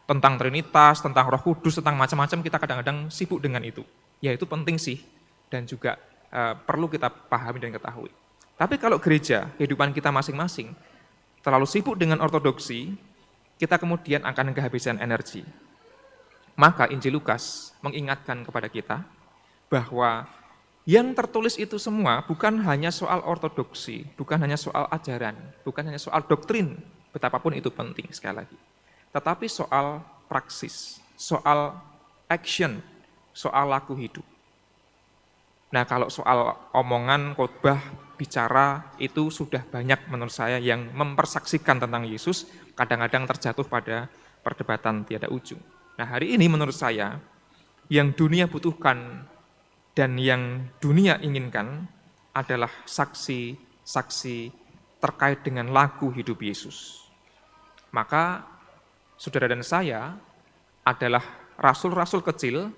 Tentang Trinitas, tentang Roh Kudus, tentang macam-macam kita kadang-kadang sibuk dengan itu. Ya itu penting sih dan juga perlu kita pahami dan ketahui. Tapi kalau gereja, kehidupan kita masing-masing, terlalu sibuk dengan ortodoksi, kita kemudian akan kehabisan energi. Maka Injil Lukas mengingatkan kepada kita bahwa yang tertulis itu semua bukan hanya soal ortodoksi, bukan hanya soal ajaran, bukan hanya soal doktrin, betapapun itu penting sekali lagi. Tetapi soal praksis, soal action, soal laku hidup. Nah kalau soal omongan, khotbah, bicara itu sudah banyak menurut saya yang mempersaksikan tentang Yesus, kadang-kadang terjatuh pada perdebatan tiada ujung. Nah hari ini menurut saya, yang dunia butuhkan dan yang dunia inginkan adalah saksi-saksi terkait dengan laku hidup Yesus. Maka saudara dan saya adalah rasul-rasul kecil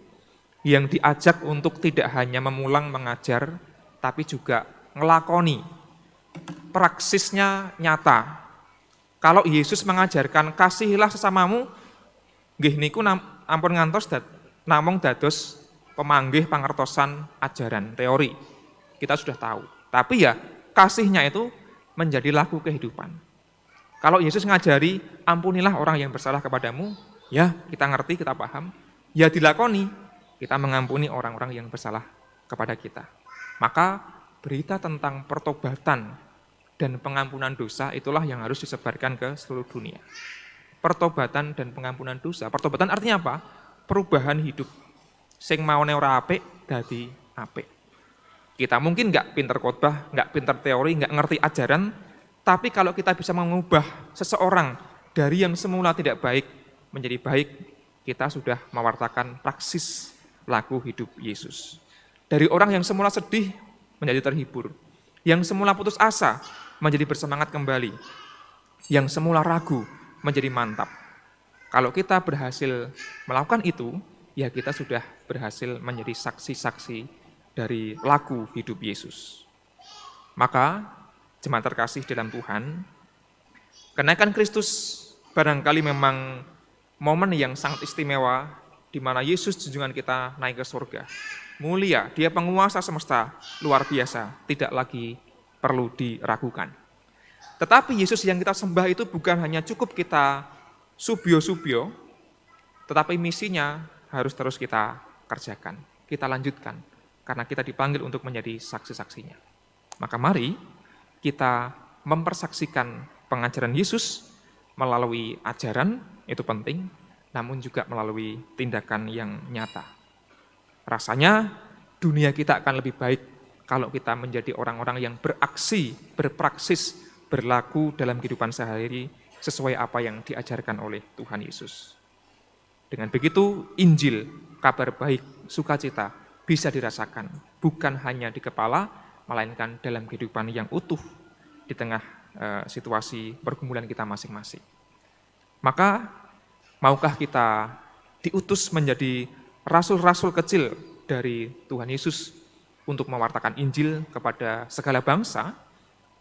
yang diajak untuk tidak hanya memulang mengajar, tapi juga ngelakoni. Praksisnya nyata. Kalau Yesus mengajarkan kasihilah sesamamu, nggih niku ampun ngantos namung dados pemanggih pangertosan ajaran teori. Kita sudah tahu. Tapi ya kasihnya itu menjadi laku kehidupan. Kalau Yesus ngajari ampunilah orang yang bersalah kepadamu, ya kita ngerti, kita paham. Ya dilakoni, kita mengampuni orang-orang yang bersalah kepada kita. Maka berita tentang pertobatan dan pengampunan dosa itulah yang harus disebarkan ke seluruh dunia. Pertobatan dan pengampunan dosa. Pertobatan artinya apa? Perubahan hidup. Sing maune ora apik dadi apik. Kita mungkin nggak pinter khotbah, nggak pinter teori, nggak ngerti ajaran, tapi kalau kita bisa mengubah seseorang dari yang semula tidak baik menjadi baik, kita sudah mewartakan praksis laku hidup Yesus. Dari orang yang semula sedih menjadi terhibur, yang semula putus asa menjadi bersemangat kembali, yang semula ragu menjadi mantap. Kalau kita berhasil melakukan itu, ya kita sudah berhasil menjadi saksi-saksi dari laku hidup Yesus. Maka, jemaat terkasih dalam Tuhan, kenaikan Kristus barangkali memang momen yang sangat istimewa di mana Yesus junjungan kita naik ke surga. Mulia, dia penguasa semesta, luar biasa, tidak lagi perlu diragukan. Tetapi Yesus yang kita sembah itu bukan hanya cukup kita subyo-subyo, tetapi misinya harus terus kita kerjakan, kita lanjutkan, karena kita dipanggil untuk menjadi saksi-saksinya. Maka mari kita mempersaksikan pengajaran Yesus melalui ajaran, itu penting, namun juga melalui tindakan yang nyata. Rasanya dunia kita akan lebih baik kalau kita menjadi orang-orang yang beraksi, berpraksis, berlaku dalam kehidupan sehari-hari sesuai apa yang diajarkan oleh Tuhan Yesus. Dengan begitu, Injil, kabar baik, sukacita bisa dirasakan, bukan hanya di kepala, melainkan dalam kehidupan yang utuh di tengah situasi pergumulan kita masing-masing. Maka, maukah kita diutus menjadi rasul-rasul kecil dari Tuhan Yesus untuk mewartakan Injil kepada segala bangsa?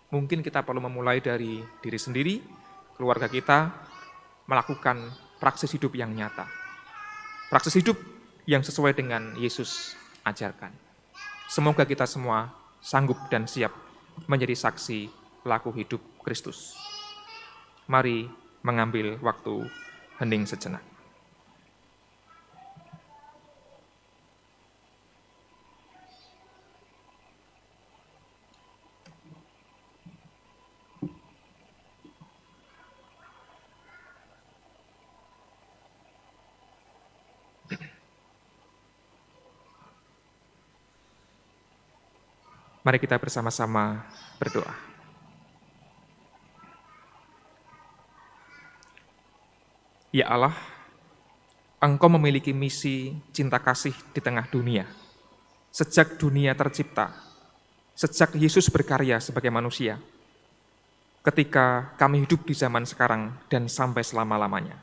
Mungkin kita perlu memulai dari diri sendiri, keluarga kita, melakukan praksis hidup yang nyata. Praksis hidup yang sesuai dengan Yesus ajarkan. Semoga kita semua sanggup dan siap menjadi saksi laku hidup Kristus. Mari mengambil waktu hening sejenak. Mari kita bersama-sama berdoa. Ya Allah, Engkau memiliki misi cinta kasih di tengah dunia. Sejak dunia tercipta, sejak Yesus berkarya sebagai manusia, ketika kami hidup di zaman sekarang dan sampai selama-lamanya.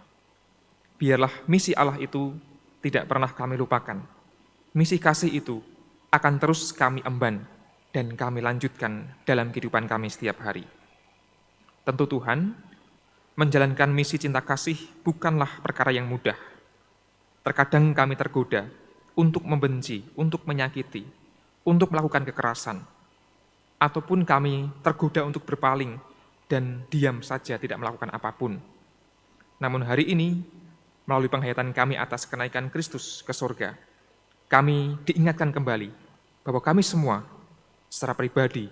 Biarlah misi Allah itu tidak pernah kami lupakan. Misi kasih itu akan terus kami emban dan kami lanjutkan dalam kehidupan kami setiap hari. Tentu Tuhan, menjalankan misi cinta kasih bukanlah perkara yang mudah. Terkadang kami tergoda untuk membenci, untuk menyakiti, untuk melakukan kekerasan, ataupun kami tergoda untuk berpaling dan diam saja tidak melakukan apapun. Namun hari ini, melalui penghayatan kami atas kenaikan Kristus ke surga, kami diingatkan kembali bahwa kami semua secara pribadi,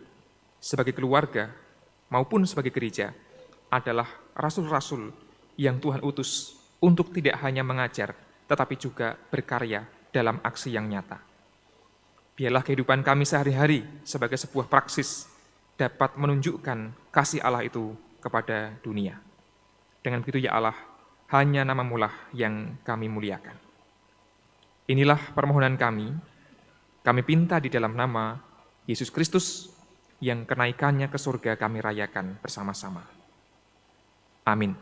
sebagai keluarga, maupun sebagai gereja, adalah rasul-rasul yang Tuhan utus untuk tidak hanya mengajar, tetapi juga berkarya dalam aksi yang nyata. Biarlah kehidupan kami sehari-hari sebagai sebuah praksis dapat menunjukkan kasih Allah itu kepada dunia. Dengan begitu ya Allah, hanya nama-Mu lah yang kami muliakan. Inilah permohonan kami pinta di dalam nama Yesus Kristus yang kenaikannya ke surga kami rayakan bersama-sama. Amin.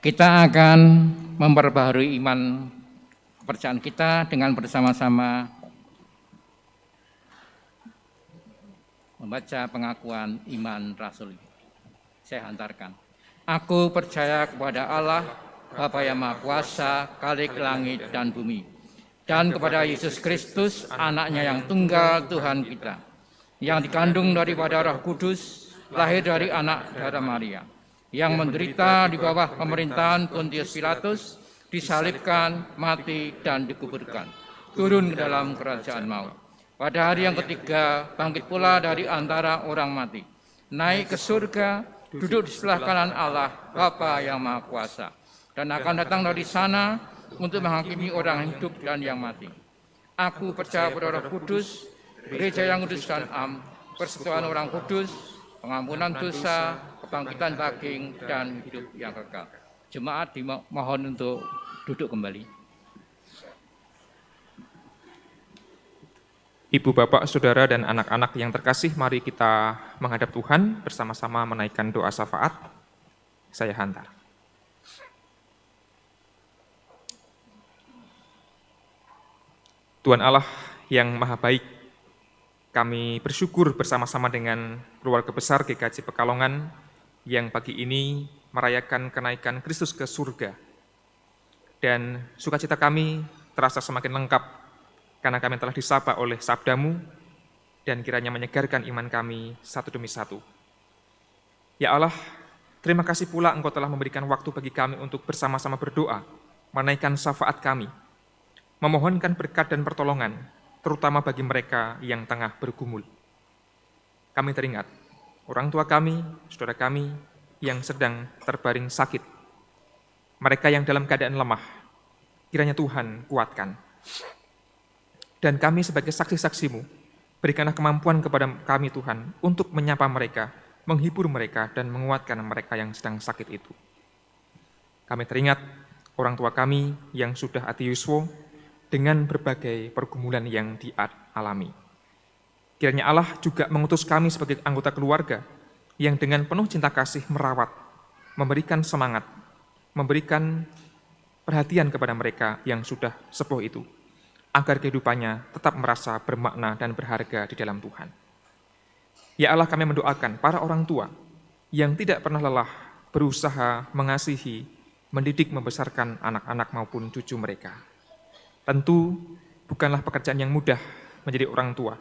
Kita akan memperbaharui iman kepercayaan kita dengan bersama-sama membaca pengakuan iman Rasul. Saya hantarkan. Aku percaya kepada Allah, Bapa yang Maha Kuasa, Khalik langit dan bumi, dan kepada Yesus Kristus, anaknya yang tunggal Tuhan kita, yang dikandung daripada Roh Kudus, lahir dari anak darah Maria, yang menderita di bawah pemerintahan Pontius Pilatus, disalibkan, mati, dan dikuburkan, turun ke dalam kerajaan maut. Pada hari yang ketiga, bangkit pula dari antara orang mati, naik ke surga, duduk di sebelah kanan Allah, Bapa yang Maha Kuasa, dan akan datang dari sana untuk menghakimi orang hidup dan yang mati. Aku percaya pada Roh Kudus, gereja yang kudus dan am, persekutuan orang kudus, pengampunan dosa, kebangkitan daging, dan hidup yang kekal. Jemaat dimohon untuk duduk kembali. Ibu, Bapak, Saudara, dan anak-anak yang terkasih, mari kita menghadap Tuhan bersama-sama menaikkan doa syafaat. Saya hantar. Tuhan Allah yang Maha Baik, kami bersyukur bersama-sama dengan keluarga besar GKJ Pekalongan yang pagi ini merayakan kenaikan Kristus ke surga. Dan sukacita kami terasa semakin lengkap karena kami telah disapa oleh sabda-Mu dan kiranya menyegarkan iman kami satu demi satu. Ya Allah, terima kasih pula Engkau telah memberikan waktu bagi kami untuk bersama-sama berdoa, menaikkan syafaat kami, memohonkan berkat dan pertolongan, terutama bagi mereka yang tengah bergumul. Kami teringat orang tua kami, saudara kami yang sedang terbaring sakit, mereka yang dalam keadaan lemah, kiranya Tuhan kuatkan. Dan kami sebagai saksi-saksi-Mu, berikanlah kemampuan kepada kami Tuhan untuk menyapa mereka, menghibur mereka, dan menguatkan mereka yang sedang sakit itu. Kami teringat orang tua kami yang sudah ati yuswa dengan berbagai pergumulan yang dialami. Kiranya Allah juga mengutus kami sebagai anggota keluarga yang dengan penuh cinta kasih merawat, memberikan semangat, memberikan perhatian kepada mereka yang sudah sepuh itu, agar kehidupannya tetap merasa bermakna dan berharga di dalam Tuhan. Ya Allah, kami mendoakan para orang tua yang tidak pernah lelah berusaha mengasihi, mendidik, membesarkan anak-anak maupun cucu mereka. Tentu bukanlah pekerjaan yang mudah menjadi orang tua,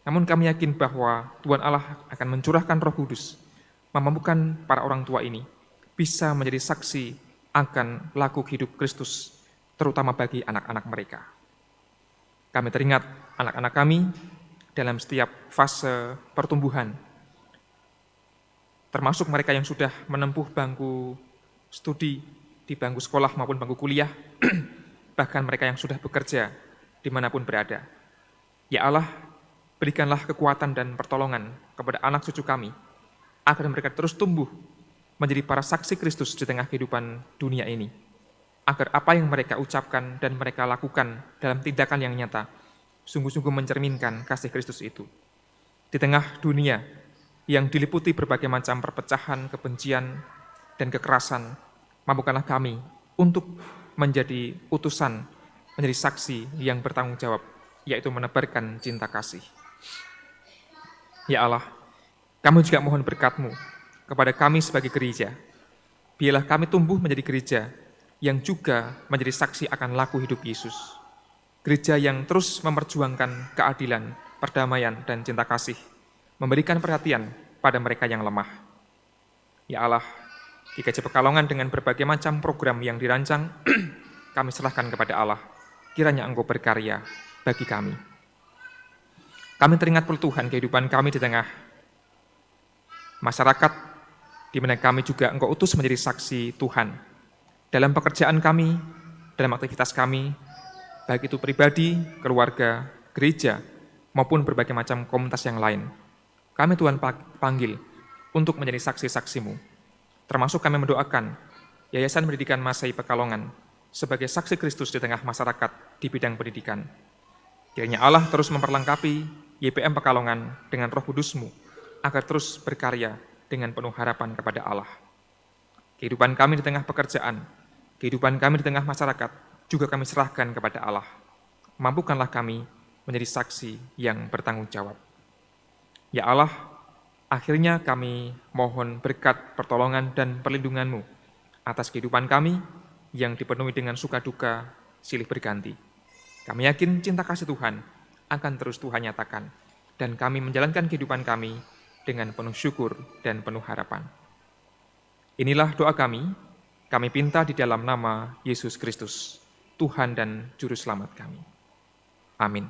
namun kami yakin bahwa Tuhan Allah akan mencurahkan Roh Kudus, memampukan para orang tua ini bisa menjadi saksi akan laku hidup Kristus, terutama bagi anak-anak mereka. Kami teringat anak-anak kami dalam setiap fase pertumbuhan, termasuk mereka yang sudah menempuh bangku studi di bangku sekolah maupun bangku kuliah, bahkan mereka yang sudah bekerja dimanapun berada. Ya Allah, berikanlah kekuatan dan pertolongan kepada anak cucu kami, agar mereka terus tumbuh menjadi para saksi Kristus di tengah kehidupan dunia ini, agar apa yang mereka ucapkan dan mereka lakukan dalam tindakan yang nyata sungguh-sungguh mencerminkan kasih Kristus itu. Di tengah dunia yang diliputi berbagai macam perpecahan, kebencian, dan kekerasan, mampukanlah kami untuk menjadi utusan, menjadi saksi yang bertanggung jawab, yaitu menebarkan cinta kasih. Ya Allah, kami juga mohon berkat-Mu kepada kami sebagai gereja. Biarlah kami tumbuh menjadi gereja yang juga menjadi saksi akan laku hidup Yesus. Gereja yang terus memperjuangkan keadilan, perdamaian, dan cinta kasih, memberikan perhatian pada mereka yang lemah. Ya Allah, di GKJ Pekalongan dengan berbagai macam program yang dirancang, kami serahkan kepada Allah. Kiranya Engkau berkarya bagi kami. Kami teringat Tuhan kehidupan kami di tengah masyarakat, di mana kami juga Engkau utus menjadi saksi Tuhan. Dalam pekerjaan kami, dalam aktivitas kami, baik itu pribadi, keluarga, gereja, maupun berbagai macam komunitas yang lain. Kami Tuhan panggil untuk menjadi saksi-saksi-Mu. Termasuk kami mendoakan Yayasan Pendidikan Masai Pekalongan sebagai saksi Kristus di tengah masyarakat di bidang pendidikan. Kiranya Allah terus memperlengkapi YPM Pekalongan dengan Roh Kudus-Mu agar terus berkarya dengan penuh harapan kepada Allah. Kehidupan kami di tengah pekerjaan, kehidupan kami di tengah masyarakat juga kami serahkan kepada Allah. Mampukanlah kami menjadi saksi yang bertanggung jawab. Ya Allah, akhirnya kami mohon berkat pertolongan dan perlindungan-Mu atas kehidupan kami yang dipenuhi dengan suka duka silih berganti. Kami yakin cinta kasih Tuhan akan terus Tuhan nyatakan, dan kami menjalankan kehidupan kami dengan penuh syukur dan penuh harapan. Inilah doa kami pinta di dalam nama Yesus Kristus, Tuhan dan Juru Selamat kami. Amin.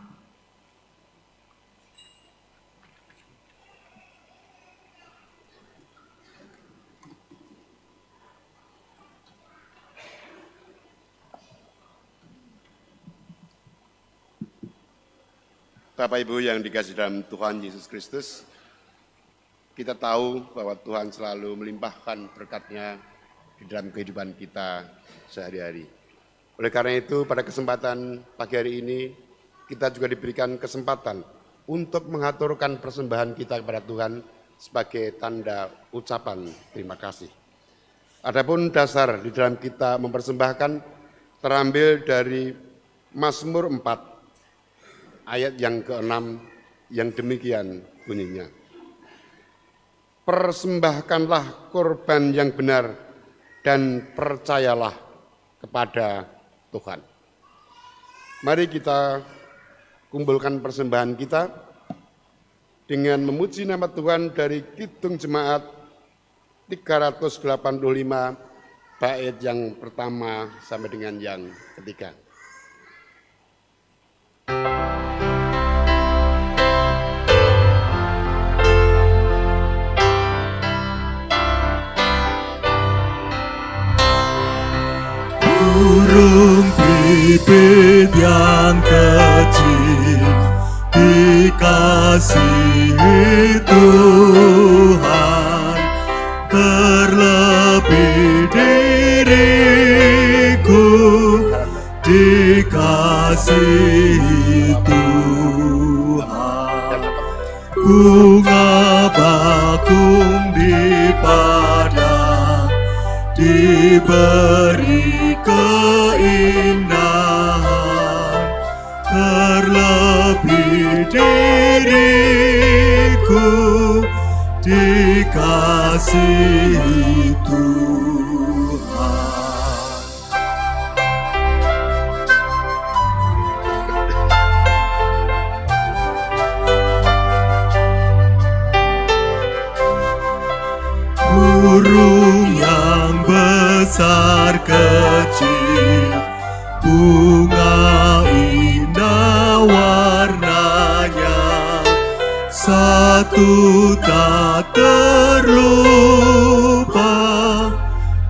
Bapak Ibu yang dikasihi dalam Tuhan Yesus Kristus, kita tahu bahwa Tuhan selalu melimpahkan berkat-Nya di dalam kehidupan kita sehari-hari. Oleh karena itu, pada kesempatan pagi hari ini, kita juga diberikan kesempatan untuk mengaturkan persembahan kita kepada Tuhan sebagai tanda ucapan terima kasih. Adapun dasar di dalam kita mempersembahkan terambil dari Mazmur 4, ayat yang ke-6 yang demikian bunyinya. Persembahkanlah korban yang benar dan percayalah kepada Tuhan. Mari kita kumpulkan persembahan kita dengan memuji nama Tuhan dari Kidung Jemaat 385 bait yang pertama sampai dengan yang ketiga. Burung pipit yang kecil dikasihi Tuhan, terlebih diriku dikasihi Tuhan. Bunga bakung di padang diberi keindahan, terlebih diriku dikasihi Tuhan. Burung yang besar kecil, bunga indah warnanya, satu tak terlupa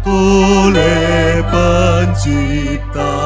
oleh Penciptanya.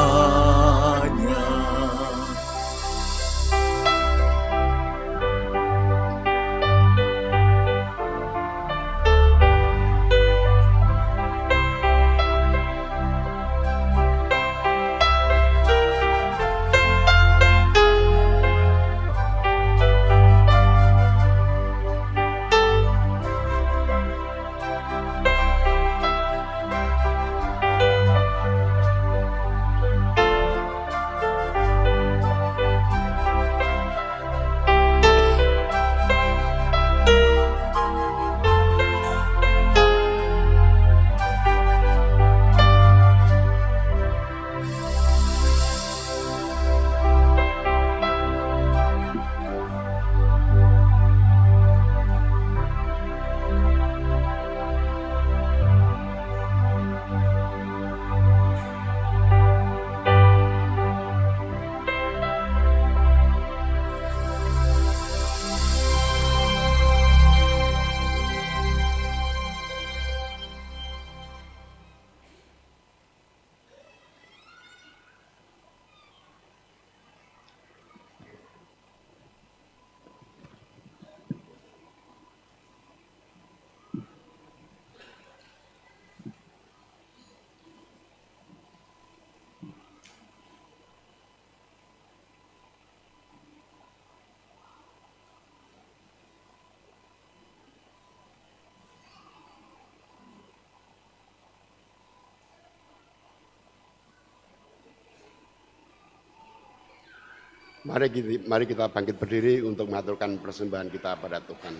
Mari kita bangkit berdiri untuk mengaturkan persembahan kita pada Tuhan.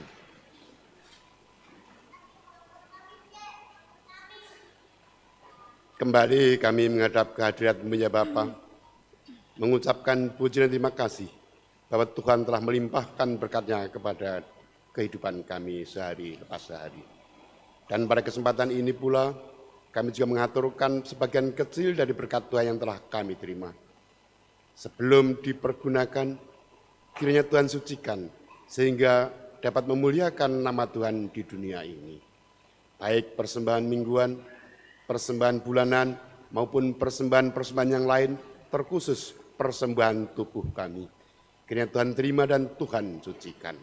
Kembali kami menghadap kehadirat-Mu ya Bapa, mengucapkan puji dan terima kasih bahwa Tuhan telah melimpahkan berkat-Nya kepada kehidupan kami sehari lepas sehari. Dan pada kesempatan ini pula, kami juga mengaturkan sebagian kecil dari berkat Tuhan yang telah kami terima. Sebelum dipergunakan, kiranya Tuhan sucikan, sehingga dapat memuliakan nama Tuhan di dunia ini. Baik persembahan mingguan, persembahan bulanan, maupun persembahan-persembahan yang lain, terkhusus persembahan tubuh kami. Kiranya Tuhan terima dan Tuhan sucikan.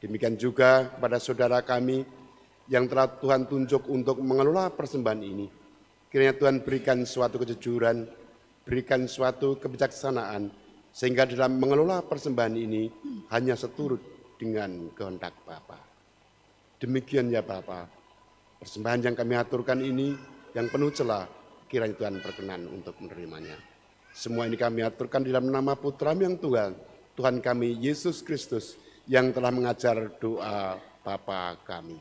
Demikian juga kepada saudara kami yang telah Tuhan tunjuk untuk mengelola persembahan ini. Kiranya Tuhan berikan suatu kejujuran, berikan suatu kebijaksanaan, sehingga dalam mengelola persembahan ini hanya seturut dengan kehendak Bapa. Demikian ya Bapa, persembahan yang kami aturkan ini yang penuh celah, kiranya Tuhan berkenan untuk menerimanya. Semua ini kami aturkan di dalam nama Putra-Mu yang tunggal, Tuhan kami Yesus Kristus, yang telah mengajar doa Bapa kami.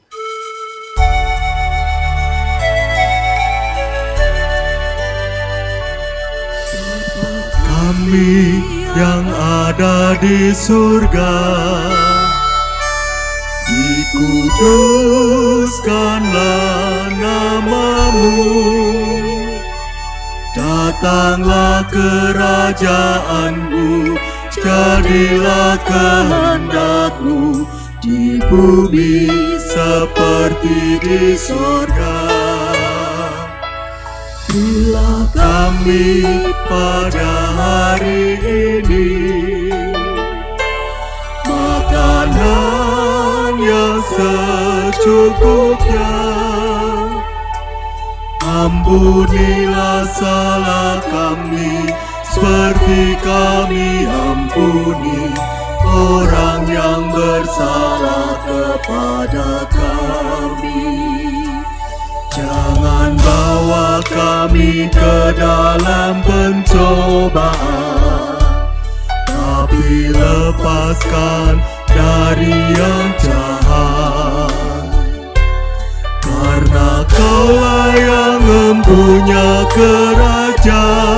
Kami yang ada di surga, dikuduskanlah nama-Mu, datanglah kerajaan-Mu, jadilah kehendak-Mu di bumi seperti di surga. Berilah kami pada hari ini makanan yang secukupnya. Ampunilah salah kami seperti kami ampuni orang yang bersalah kepada kami. Jangan bawa kami ke dalam pencobaan, tapi lepaskan dari yang jahat. Karena Kaulah yang mempunyai kerajaan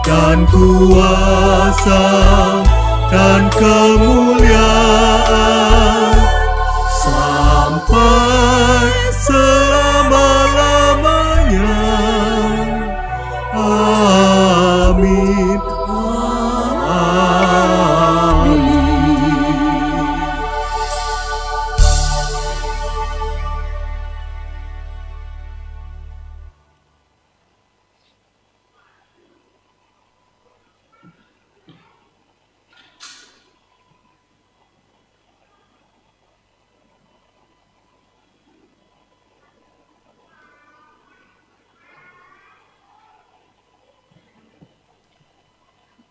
dan kuasa dan kemuliaan sampai selama-lamanya. Amin. Amin.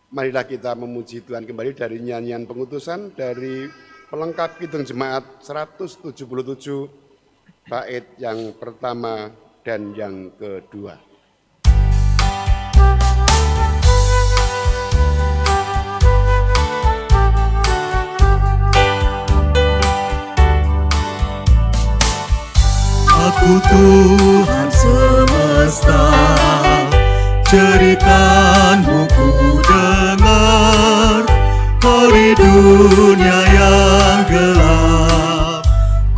Marilah kita memuji Tuhan kembali dari nyanyian pengutusan dari pelengkap Kidung Jemaat 177, bait yang pertama dan yang kedua. Aku Tuhan semesta, cerita-Mu ku dengar. Kau di dunia yang gelap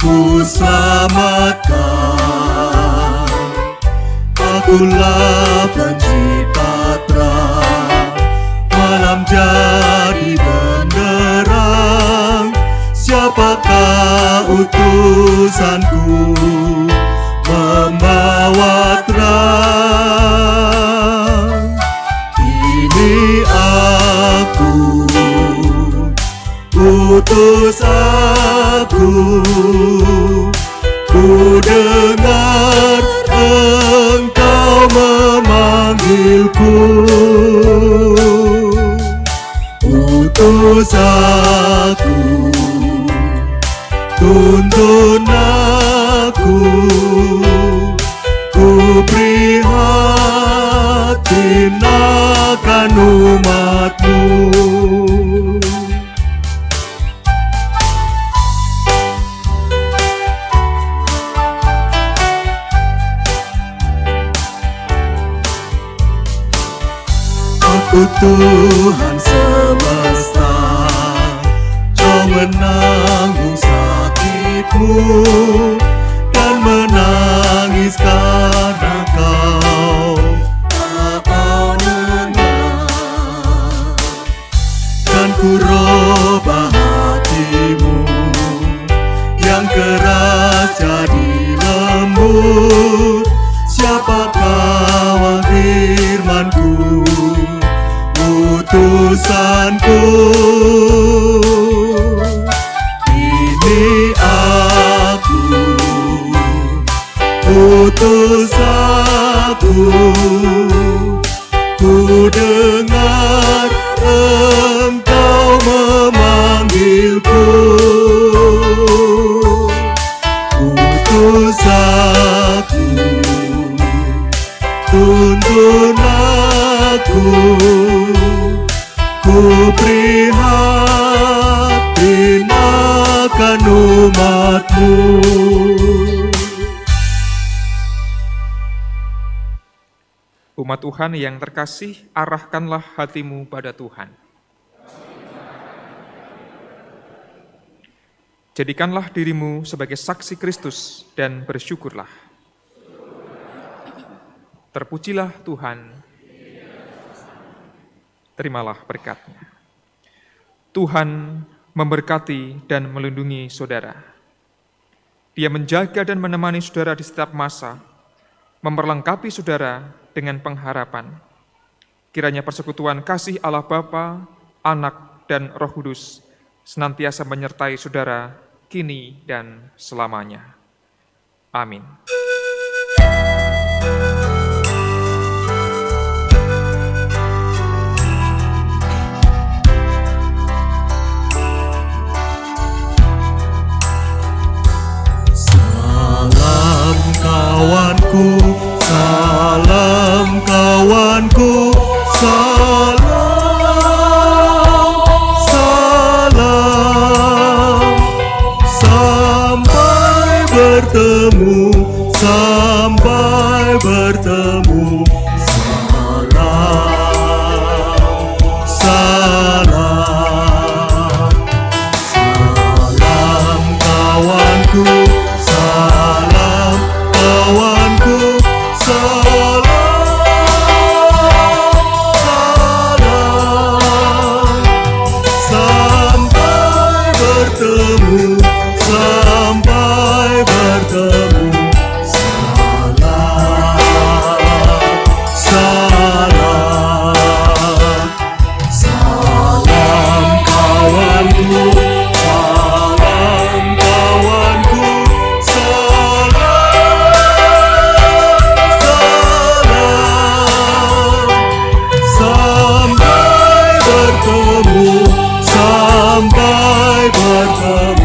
ku selamatkan. Akulah pencipta terang, malam jadi benderang. Siapakah utusanku membawa terang? Ini aku, utus aku. Ku dengar Engkau memanggilku. Utus aku, tuntun aku. Ku prihatin akan umat. Ku Tuhan semesta, Kau menanggung sakitmu dan menangis karena kau menang. Dan ku robah hatimu yang keras jadi lembut. Siapakah firman-Ku, utusanku? Ini aku, utus aku. Ku dengar Engkau memanggilku. Utus aku, tuntun aku. Ku prihatin akan umat-Mu. Umat Tuhan yang terkasih, arahkanlah hatimu pada Tuhan. Jadikanlah dirimu sebagai saksi Kristus dan bersyukurlah. Terpujilah Tuhan. Terimalah berkat-Nya. Tuhan memberkati dan melindungi saudara. Dia menjaga dan menemani saudara di setiap masa, memperlengkapi saudara dengan pengharapan. Kiranya persekutuan kasih Allah Bapa, Anak, dan Roh Kudus senantiasa menyertai saudara kini dan selamanya. Amin. Salam kawanku, salam kawanku, salam, salam. Sampai bertemu, sampai bertemu. Salam, salam. Salam kawanku, salam kawanku, salam, salam. Sampai bertemu, sampai bertemu. Salam, salam. Salam kawanku, salam kawanku, salam, salam. Sampai bertemu, sampai bertemu.